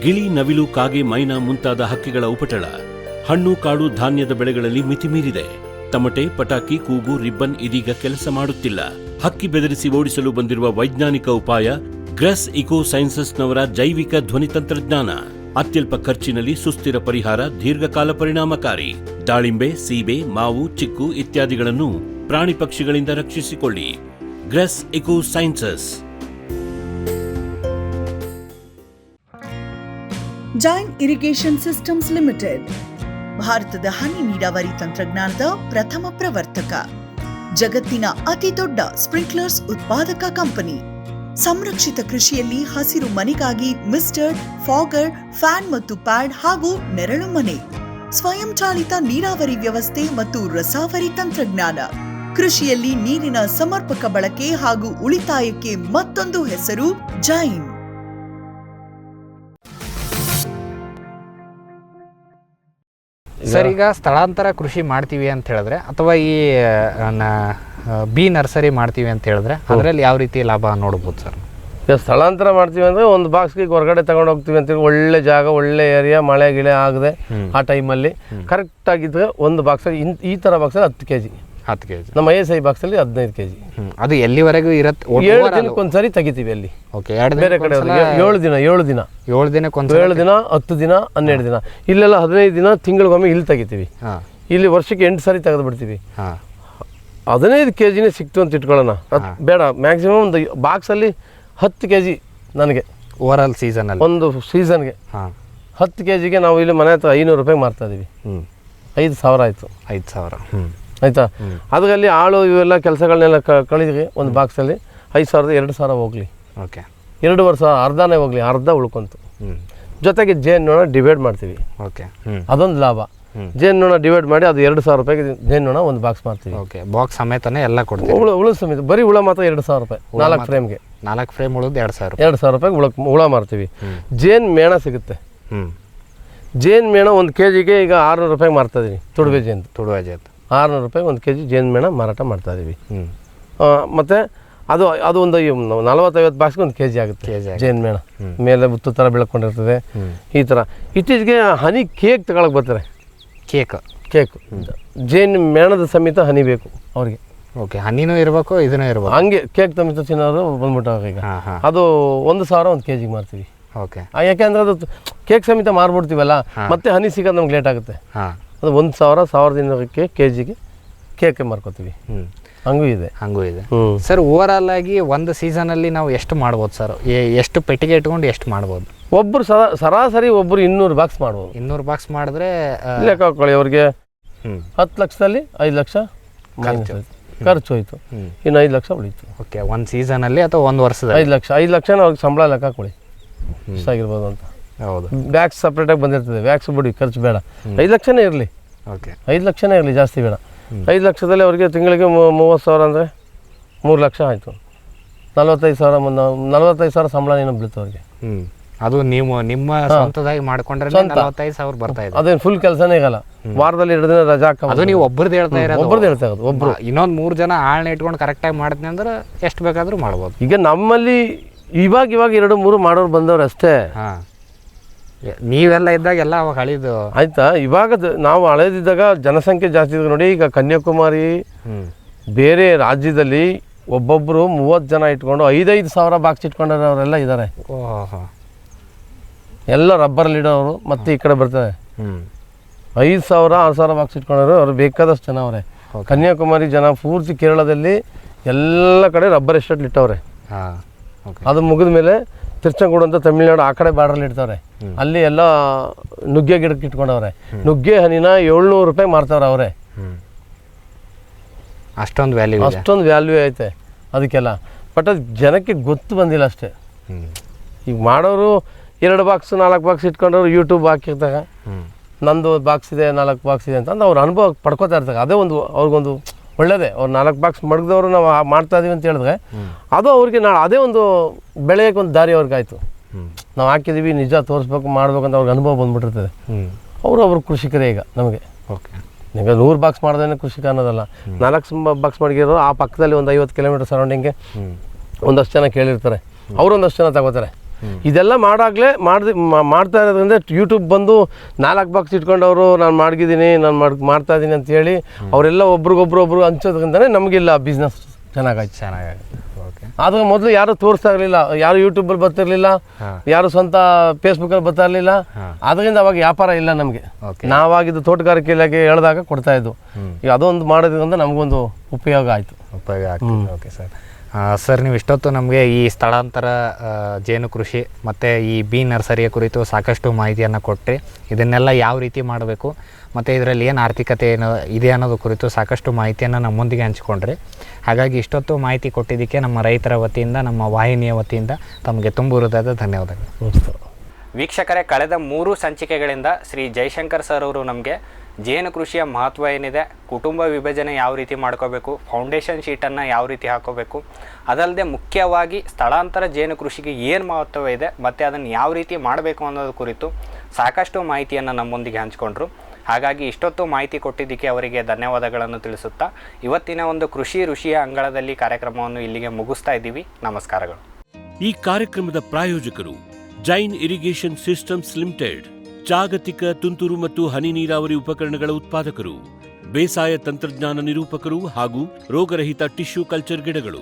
[SPEAKER 1] ಗಿಳಿ, ನವಿಲು, ಕಾಗೆ, ಮೈನಾ ಮುಂತಾದ ಹಕ್ಕಿಗಳ ಉಪಟಳ ಹಣ್ಣು ಕಾಡು ಧಾನ್ಯದ ಬೆಳೆಗಳಲ್ಲಿ ಮಿತಿ ಮೀರಿದೆ. ತಮಟೆ, ಪಟಾಕಿ, ಕೂಗು, ರಿಬ್ಬನ್ ಇದೀಗ ಕೆಲಸ ಮಾಡುತ್ತಿಲ್ಲ. ಹಕ್ಕಿ ಬೆದರಿಸಿ ಓಡಿಸಲು ಬಂದಿರುವ ವೈಜ್ಞಾನಿಕ ಉಪಾಯ ಗ್ರಸ್ ಇಕೋ ಸೈನ್ಸಸ್ನವರ ಜೈವಿಕ ಧ್ವನಿ ತಂತ್ರಜ್ಞಾನ. ಅತ್ಯಲ್ಪ ಖರ್ಚಿನಲ್ಲಿ ಸುಸ್ಥಿರ ಪರಿಹಾರ, ದೀರ್ಘಕಾಲ ಪರಿಣಾಮಕಾರಿ. ದಾಳಿಂಬೆ, ಸೀಬೆ, ಮಾವು, ಚಿಕ್ಕು ಇತ್ಯಾದಿಗಳನ್ನು ಪ್ರಾಣಿ ಪಕ್ಷಿಗಳಿಂದ ರಕ್ಷಿಸಿಕೊಳ್ಳಿ. Grass Eco Sciences.
[SPEAKER 4] Jain Irrigation Systems Limited ಭಾರತದ ಹನಿ ನೀರಾವರಿ ತಂತ್ರಜ್ಞಾನದ ಪ್ರಥಮ ಪ್ರವರ್ತಕ, ಜಗತ್ತಿನ ಅತಿ ದೊಡ್ಡ ಸ್ಪ್ರಿಂಕ್ಲರ್ಸ್ ಉತ್ಪಾದಕ ಕಂಪನಿ. ಸಂರಕ್ಷಿತ ಕೃಷಿಯಲ್ಲಿ ಹಸಿರು ಮನೆಗಾಗಿ ಮಿಸ್ಟರ್, ಫಾಗರ್, ಫ್ಯಾನ್ ಮತ್ತು ಪ್ಯಾಡ್ ಹಾಗೂ ನೆರಳು ಮನೆ, ಸ್ವಯಂ ಚಾಲಿತ ನೀರಾವರಿ ವ್ಯವಸ್ಥೆ ಮತ್ತು ರಸಾವರಿ ತಂತ್ರಜ್ಞಾನ. ಕೃಷಿಯಲ್ಲಿ ನೀರಿನ ಸಮರ್ಪಕ ಬಳಕೆ ಹಾಗೂ ಉಳಿತಾಯಕ್ಕೆ ಮತ್ತೊಂದು ಹೆಸರು ಜೈನ್.
[SPEAKER 2] ಸರ್, ಈಗ ಸ್ಥಳಾಂತರ ಕೃಷಿ ಮಾಡ್ತೀವಿ ಅಂತ ಹೇಳಿದ್ರೆ ಅಥವಾ ಈ ಬಿ ನರ್ಸರಿ ಮಾಡ್ತೀವಿ ಅಂತ ಹೇಳಿದ್ರೆ ಅದರಲ್ಲಿ ಯಾವ ರೀತಿ ಲಾಭ ನೋಡ್ಬೋದು ಸರ್?
[SPEAKER 3] ಈಗ ಸ್ಥಳಾಂತರ ಮಾಡ್ತೀವಿ ಅಂದರೆ ಒಂದು ಬಾಕ್ಸ್ಗೆ ಹೊರಗಡೆ ತಗೊಂಡು ಹೋಗ್ತೀವಿ ಅಂತೇಳಿ ಒಳ್ಳೆ ಜಾಗ, ಒಳ್ಳೆ ಏರಿಯಾ, ಮಳೆ ಗಿಳೆ ಆಗದೆ ಆ ಟೈಮಲ್ಲಿ ಕರೆಕ್ಟಾಗಿದ್ದರೆ ಒಂದು ಬಾಕ್ಸಲ್ಲಿ ಈ ಥರ ಬಾಕ್ಸಲ್ಲಿ 10 kg,
[SPEAKER 2] 10 kg.
[SPEAKER 3] ನಮ್ಮ ISI ಬಾಕ್ಸಲ್ಲಿ 15 kg.
[SPEAKER 2] ಅದು ಎಲ್ಲಿವರೆಗೂ ಇರುತ್ತೆ?
[SPEAKER 3] 7 ದಿನಕ್ಕೊಂದ್ಸರಿ ತೆಗಿತೀವಿ ಅಲ್ಲಿ.
[SPEAKER 2] ಓಕೆ,
[SPEAKER 3] ಬೇರೆ ಕಡೆ 7 ದಿನ 7 ದಿನ
[SPEAKER 2] 7 ದಿನಕ್ಕೊಂದು
[SPEAKER 3] 7 ದಿನ 10 ದಿನ 12 ದಿನ. ಇಲ್ಲೆಲ್ಲ 15 ದಿನ, ತಿಂಗಳಿಗೊಮ್ಮೆ ಇಲ್ಲಿ ತೆಗಿತೀವಿ. ಇಲ್ಲಿ ವರ್ಷಕ್ಕೆ 8 ಸಾರಿ ತೆಗೆದು ಬಿಡ್ತೀವಿ. 15 kgನೇ ಸಿಕ್ತು ಅಂತ ಇಟ್ಕೊಳ್ಳೋಣ, ಬೇಡ ಮ್ಯಾಕ್ಸಿಮಮ್ ಒಂದು ಬಾಕ್ಸಲ್ಲಿ 10 kg ನನಗೆ
[SPEAKER 2] ಓವರಾಲ್ ಸೀಸನಲ್ಲಿ,
[SPEAKER 3] ಒಂದು ಸೀಸನ್ಗೆ 10 kgಗೆ ನಾವು ಇಲ್ಲಿ ಮನೆ ಹತ್ರ 500 ರೂಪಾಯಿಗೆ ಮಾರ್ತಾ ಇದೀವಿ. 5,000 ಆಯಿತು.
[SPEAKER 2] 5,000
[SPEAKER 3] ಆಯಿತಾ? ಅದರಲ್ಲಿ ಆಳು ಇವೆಲ್ಲ ಕೆಲಸಗಳನ್ನೆಲ್ಲ ಕಳಿದ್ವಿ. ಒಂದು ಬಾಕ್ಸಲ್ಲಿ 5,000 2,000 ಹೋಗಲಿ.
[SPEAKER 2] ಓಕೆ,
[SPEAKER 3] 2 ವರ್ಷ ಅರ್ಧನೇ ಹೋಗಲಿ, ಅರ್ಧ ಉಳ್ಕೊಂತು. ಜೊತೆಗೆ ಜೇನುನೊಣ ಡಿವೈಡ್ ಮಾಡ್ತೀವಿ.
[SPEAKER 2] ಓಕೆ,
[SPEAKER 3] ಅದೊಂದು ಲಾಭ. ಜೇನುನೊಣ ಡಿವೈಡ್ ಮಾಡಿ ಅದು 2,000 ರೂಪಾಯಿಗೆ ಜೇನುನೊಣ ಒಂದು ಬಾಕ್ಸ್ ಮಾಡ್ತೀವಿ.
[SPEAKER 2] ಓಕೆ, ಬಾಕ್ಸ್ ಸಮೇತನೇ ಎಲ್ಲ ಕೊಡ್ತೀವಿ.
[SPEAKER 3] ಹುಳ ಸಮೇತ, ಬರೀ ಹುಳ ಮಾತ್ರ 2,000 ರೂಪಾಯಿ. 4 ಫ್ರೇಮ್ಗೆ
[SPEAKER 2] 4 ಫ್ರೇಮ್ ಉಳಿದು 2,000
[SPEAKER 3] ರೂಪಾಯಿಗೆ ಹುಳ ಮಾರ್ತೀವಿ. ಜೇನು ಮೇಣ ಸಿಗುತ್ತೆ. ಜೇನು ಮೇಣ 1 kgಗೆ ಈಗ 600 ರೂಪಾಯಿಗೆ ಮಾರ್ತಾ ಇದೀವಿ. ತುಡುವೆ ಜೇನು 600 ರೂಪಾಯಿ 1 kg ಜೇನು ಮೇಣ ಮಾರಾಟ ಮಾಡ್ತಾ ಇದೀವಿ. ಮತ್ತು ಅದು ಒಂದು 40-50 ಬಾಕ್ಸ್ಗೆ 1 kg ಆಗುತ್ತೆ ಜೇನು ಮೇಣ. ಮೇಲೆ ಉತ್ತು ಥರ ಬೆಳ್ಕೊಂಡಿರ್ತದೆ. ಈ ಥರ ಇತ್ತೀಚೆಗೆ ಹನಿ ಕೇಕ್ ತಗೊಳಕ್ಕೆ ಬರ್ತಾರೆ. ಕೇಕ್ ಜೇನು ಮೇಣದ ಸಮೇತ ಹನಿ ಬೇಕು ಅವ್ರಿಗೆ.
[SPEAKER 2] ಓಕೆ, ಹನಿನೂ ಇರಬೇಕು, ಇದನ್ನೂ ಇರಬೇಕು.
[SPEAKER 3] ಹಂಗೆ ಕೇಕ್ ಸಮೇತ ತಿನ್ನೋರು ಬಂದ್ಬಿಟ್ಟಾಗ ಈಗ ಅದು 1,000 1 kg ಮಾರ್ತೀವಿ.
[SPEAKER 2] ಓಕೆ,
[SPEAKER 3] ಯಾಕೆಂದ್ರೆ ಅದು ಕೇಕ್ ಸಮೇತ ಮಾರ್ಬಿಡ್ತೀವಲ್ಲ, ಮತ್ತೆ ಹನಿ ಸಿಗೋದು ನಮ್ಗೆ ಲೇಟ್ ಆಗುತ್ತೆ. ಅದು 1,000 kgಗೆ ಕೇಕ್ ಮಾರ್ಕೋತೀವಿ. ಹಂಗೂ ಇದೆ.
[SPEAKER 2] ಸರ್, ಓವರಾಲ್ ಆಗಿ ಒಂದು ಸೀಸನಲ್ಲಿ ನಾವು ಎಷ್ಟು ಮಾಡ್ಬೋದು ಸರ್? ಎಷ್ಟು ಪೆಟ್ಟಿಗೆ ಇಟ್ಕೊಂಡು ಎಷ್ಟು ಮಾಡ್ಬೋದು?
[SPEAKER 3] ಒಬ್ಬರು ಸರಾಸರಿ 200 ಬಾಕ್ಸ್ ಮಾಡ್ಬೋದು.
[SPEAKER 2] 200 ಬಾಕ್ಸ್ ಮಾಡಿದ್ರೆ
[SPEAKER 3] ಲೆಕ್ಕ ಹಾಕೊಳ್ಳಿ, ಅವ್ರಿಗೆ 10 ಲಕ್ಷದಲ್ಲಿ 5 ಲಕ್ಷ ಖರ್ಚು ಹೋಯ್ತು, ಇನ್ನು 5 ಲಕ್ಷ ಉಳಿತು.
[SPEAKER 2] ಓಕೆ, ಒಂದು ಸೀಸನಲ್ಲಿ ಅಥವಾ ಒಂದು ವರ್ಷದಲ್ಲಿ
[SPEAKER 3] 5 ಲಕ್ಷ ಅವ್ರಿಗೆ ಸಂಬಳ ಲೆಕ್ಕ ಹಾಕೊಳ್ಳಿ ಇಷ್ಟಾಗಿರ್ಬೋದು ಅಂತ.
[SPEAKER 2] ಹೌದು,
[SPEAKER 3] ವ್ಯಾಕ್ಸ್ ಸಪ್ರೇಟಾಗಿ ಬಂದಿರ್ತದೆ. ವ್ಯಾಕ್ಸ್ ಬಿಡಿ, ಖರ್ಚು ಬೇಡ. 5 ಲಕ್ಷನೇ ಇರಲಿ.
[SPEAKER 2] ಓಕೆ,
[SPEAKER 3] 5 ಲಕ್ಷನೇ ಇರಲಿ, ಜಾಸ್ತಿ ಬೇಡ. 5 ಲಕ್ಷದಲ್ಲಿ ಅವ್ರಿಗೆ ತಿಂಗಳಿಗೆ 30,000 ಅಂದರೆ 3 ಲಕ್ಷ ಆಯಿತು. 45,000 ಸಂಬಳ ಏನೋ ಬೀಳುತ್ತೆ ಅವ್ರಿಗೆ.
[SPEAKER 2] ಅದು ನೀವು ನಿಮ್ಮ ಸ್ವಂತದಾಗಿ ಮಾಡ್ಕೊಂಡ್ರೆ 45,000 ಬರ್ತಾ ಇದೆ.
[SPEAKER 3] ಅದೇನು ಫುಲ್ ಕೆಲಸನೇ ಆಗಲ್ಲ. ವಾರದಲ್ಲಿ 2 ದಿನ ರಜಾ ಹಾಕ.
[SPEAKER 2] ಅದು ನೀವು ಒಬ್ಬರದ್ದು ಹೇಳ್ತಾ
[SPEAKER 3] ಇರೋದು. ಒಬ್ಬರು
[SPEAKER 2] ಇನ್ನೊಂದು 3 ಜನ ಆಳ್ನ ಇಟ್ಕೊಂಡು ಕರೆಕ್ಟಾಗಿ ಮಾಡಿದ್ನಿ ಅಂದ್ರೆ ಎಷ್ಟು ಬೇಕಾದರೂ ಮಾಡ್ಬೋದು.
[SPEAKER 3] ಈಗ ನಮ್ಮಲ್ಲಿ ಇವಾಗ 2-3 ಮಾಡೋರು ಬಂದವ್ರು ಅಷ್ಟೇ.
[SPEAKER 2] ನೀವೆಲ್ಲ ಇದ್ದಾಗ ಎಲ್ಲ ಅವಾಗ ಹಳಿದು
[SPEAKER 3] ಆಯ್ತಾ. ಇವಾಗ ನಾವು ಹಳೆದಿದ್ದಾಗ ಜನಸಂಖ್ಯೆ ಜಾಸ್ತಿ ಇದ್ದಾಗ ನೋಡಿ, ಈಗ ಕನ್ಯಾಕುಮಾರಿ ಬೇರೆ ರಾಜ್ಯದಲ್ಲಿ ಒಬ್ಬೊಬ್ಬರು 30 ಜನ ಇಟ್ಕೊಂಡು 5,000 ಬಾಕ್ಸ್ ಇಟ್ಕೊಂಡವರೆಲ್ಲ ಇದ್ದಾರೆ. ಎಲ್ಲ ರಬ್ಬರಲ್ಲಿ ಇಡೋರು. ಮತ್ತೆ ಈ ಕಡೆ ಬರ್ತಾರೆ 5,000-6,000 ಬಾಕ್ಸ್ ಇಟ್ಕೊಂಡವರು. ಅವ್ರು ಬೇಕಾದಷ್ಟು ಜನ ಅವರೇ. ಕನ್ಯಾಕುಮಾರಿ ಜನ ಪೂರ್ತಿ ಕೇರಳದಲ್ಲಿ ಎಲ್ಲ ಕಡೆ ರಬ್ಬರ್ ಎಸ್ಟೇಟ್ ಇಟ್ಟವ್ರೆ. ಅದು ಮುಗಿದ ಮೇಲೆ ತಿರ್ಚಂಗೂಡು ಅಂತ ತಮಿಳ್ನಾಡು ಆ ಕಡೆ ಬಾರ್ಡ್ರಲ್ಲಿ ಇಡ್ತಾರೆ. ಅಲ್ಲಿ ಎಲ್ಲ ನುಗ್ಗೆ ಗಿಡಕ್ಕೆ ಇಟ್ಕೊಂಡವ್ರೆ. ನುಗ್ಗೆ ಹನಿನ 700 ರೂಪಾಯಿ ಮಾರ್ತಾವ್ರೆ ಅವರೇ.
[SPEAKER 2] ಅಷ್ಟೊಂದು
[SPEAKER 3] ವ್ಯಾಲ್ಯೂ ಐತೆ ಅದಕ್ಕೆಲ್ಲ. ಬಟ್ ಅದು ಜನಕ್ಕೆ ಗೊತ್ತು ಬಂದಿಲ್ಲ ಅಷ್ಟೇ. ಈಗ ಮಾಡೋರು 2 ಬಾಕ್ಸ್ 4 ಬಾಕ್ಸ್ ಇಟ್ಕೊಂಡವ್ರು ಯೂಟ್ಯೂಬ್ ಹಾಕಿರ್ತಾಗ ನಂದು ಬಾಕ್ಸ್ ಇದೆ 4 ಬಾಕ್ಸ್ ಇದೆ ಅಂತ ಅವ್ರ ಅನುಭವ ಪಡ್ಕೋತಾ ಇರ್ತಾರೆ. ಅದೇ ಒಂದು ಅವ್ರಿಗೊಂದು ಒಳ್ಳೆಯದೇ. ಅವ್ರು 4 ಬಾಕ್ಸ್ ಮಡಗಿದವರು ನಾವು ಮಾಡ್ತಾ ಇದೀವಿ ಅಂತ ಹೇಳಿದ್ರೆ ಅದು ಅವ್ರಿಗೆ ನಾಳೆ ಅದೇ ಒಂದು ಬೆಳೆಯೋಕ್ಕೆ ಒಂದು ದಾರಿ ಅವ್ರಿಗಾಯ್ತು. ನಾವು ಹಾಕಿದ್ದೀವಿ ನಿಜ ತೋರಿಸ್ಬೇಕು ಮಾಡ್ಬೇಕಂತ ಅವ್ರಿಗೆ ಅನುಭವ ಬಂದ್ಬಿಟ್ಟಿರ್ತದೆ. ಅವರು ಕೃಷಿಕರೇ ಈಗ ನಮಗೆ.
[SPEAKER 2] ಓಕೆ.
[SPEAKER 3] ಈಗ 100 ಬಾಕ್ಸ್ ಮಾಡೋದೇನೆ ಕೃಷಿಕ ಅನ್ನೋದಲ್ಲ. 4 ಬಾಕ್ಸ್ ಮಾಡಿರೋ ಆ ಪಕ್ಕದಲ್ಲಿ ಒಂದು 50 ಕಿಲೋಮೀಟರ್ ಸರೌಂಡಿಂಗ್ಗೆ ಒಂದಷ್ಟು ಜನ ಕೇಳಿರ್ತಾರೆ, ಅವರು ಒಂದಷ್ಟು ಜನ ತಗೋತಾರೆ. ಇದೆಲ್ಲ ಮಾಡ್ತಾ ಇರೋದ್ರಿಂದ ಯೂಟ್ಯೂಬ್ ಬಂದು 4 ಬಾಕ್ಸ್ ಇಟ್ಕೊಂಡವರು ನಾನು ಮಾಡಿದ್ದೀನಿ, ನಾನು ಮಾಡ್ತಾ ಇದ್ದೀನಿ ಅಂತೇಳಿ ಅವರೆಲ್ಲ ಒಬ್ರಿಗೊಬ್ರು ಹಂಚೋದ್ರಿಂದನೇ ನಮಗಿಲ್ಲ ಬಿಸ್ನೆಸ್ ಚೆನ್ನಾಗಾಯ್ತು.
[SPEAKER 2] ಓಕೆ.
[SPEAKER 3] ಆದ್ರೆ ಮೊದಲು ಯಾರು ತೋರಿಸ್ತಾ ಇರಲಿಲ್ಲ, ಯಾರು ಯೂಟ್ಯೂಬಲ್ಲಿ ಬರ್ತಿರ್ಲಿಲ್ಲ, ಯಾರು ಸ್ವಂತ ಫೇಸ್ಬುಕ್ಕಲ್ಲಿ ಬರ್ತಾ ಇರಲಿಲ್ಲ. ಅದರಿಂದ ಅವಾಗ ವ್ಯಾಪಾರ ಇಲ್ಲ ನಮಗೆ. ನಾವಾಗಿದ್ದು ತೋಟಗಾರಿಕೆ ಇಲಾಖೆ ಹೇಳಿದಾಗ ಕೊಡ್ತಾ ಇದ್ದು. ಈಗ ಅದೊಂದು ಮಾಡೋದ್ರಿಂದ ನಮಗೊಂದು ಉಪಯೋಗ ಆಯಿತು.
[SPEAKER 2] Okay sir. ಸರ್, ನೀವು ಇಷ್ಟೊತ್ತು ನಮಗೆ ಈ ಸ್ಥಳಾಂತರ ಜೇನು ಕೃಷಿ ಮತ್ತು ಈ ಬಿ ನರ್ಸರಿಯ ಕುರಿತು ಸಾಕಷ್ಟು ಮಾಹಿತಿಯನ್ನು ಕೊಟ್ಟರೆ, ಇದನ್ನೆಲ್ಲ ಯಾವ ರೀತಿ ಮಾಡಬೇಕು ಮತ್ತು ಇದರಲ್ಲಿ ಏನು ಆರ್ಥಿಕತೆ ಏನು ಇದೆ ಅನ್ನೋದು ಕುರಿತು ಸಾಕಷ್ಟು ಮಾಹಿತಿಯನ್ನು ನಮ್ಮೊಂದಿಗೆ ಹಂಚಿಕೊಂಡ್ರಿ. ಹಾಗಾಗಿ ಇಷ್ಟೊತ್ತು ಮಾಹಿತಿ ಕೊಟ್ಟಿದ್ದಕ್ಕೆ ನಮ್ಮ ರೈತರ ವತಿಯಿಂದ, ನಮ್ಮ ವಾಹಿನಿಯ ವತಿಯಿಂದ ತಮಗೆ ತುಂಬ ಹೃದಯದ ಧನ್ಯವಾದಗಳು. ವೀಕ್ಷಕರೇ, ಕಳೆದ 3 ಸಂಚಿಕೆಗಳಿಂದ ಶ್ರೀ ಜಯಶಂಕರ್ ಸರ್ ಅವರು ನಮಗೆ ಜೇನು ಕೃಷಿಯ ಮಹತ್ವ ಏನಿದೆ, ಕುಟುಂಬ ವಿಭಜನೆ ಯಾವ ರೀತಿ ಮಾಡ್ಕೋಬೇಕು, ಫೌಂಡೇಶನ್ ಶೀಟನ್ನು ಯಾವ ರೀತಿ ಹಾಕೋಬೇಕು, ಅದಲ್ಲದೆ ಮುಖ್ಯವಾಗಿ ಸ್ಥಳಾಂತರ ಜೇನು ಕೃಷಿಗೆ ಏನು ಮಹತ್ವ ಇದೆ ಮತ್ತು ಅದನ್ನು ಯಾವ ರೀತಿ ಮಾಡಬೇಕು ಅನ್ನೋದು ಕುರಿತು ಸಾಕಷ್ಟು ಮಾಹಿತಿಯನ್ನು ನಮ್ಮೊಂದಿಗೆ ಹಂಚಿಕೊಂಡ್ರು. ಹಾಗಾಗಿ ಇಷ್ಟೊತ್ತು ಮಾಹಿತಿ ಕೊಟ್ಟಿದ್ದಕ್ಕೆ ಅವರಿಗೆ ಧನ್ಯವಾದಗಳನ್ನು ತಿಳಿಸುತ್ತಾ ಇವತ್ತಿನ ಒಂದು ಕೃಷಿ ಋಷಿಯ ಅಂಗಳದಲ್ಲಿ ಕಾರ್ಯಕ್ರಮವನ್ನು ಇಲ್ಲಿಗೆ ಮುಗಿಸ್ತಾ ಇದ್ದೀವಿ. ನಮಸ್ಕಾರಗಳು.
[SPEAKER 1] ಈ ಕಾರ್ಯಕ್ರಮದ ಪ್ರಾಯೋಜಕರು ಜೈನ್ ಇರಿಗೇಷನ್ ಸಿಸ್ಟಮ್ಸ್ ಲಿಮಿಟೆಡ್, ಜಾಗತಿಕ ತುಂತುರು ಮತ್ತು ಹನಿ ನೀರಾವರಿ ಉಪಕರಣಗಳ ಉತ್ಪಾದಕರು, ಬೇಸಾಯ ತಂತ್ರಜ್ಞಾನ ನಿರೂಪಕರು ಹಾಗೂ ರೋಗರಹಿತ ಟಿಶ್ಯೂ ಕಲ್ಚರ್ ಗಿಡಗಳು.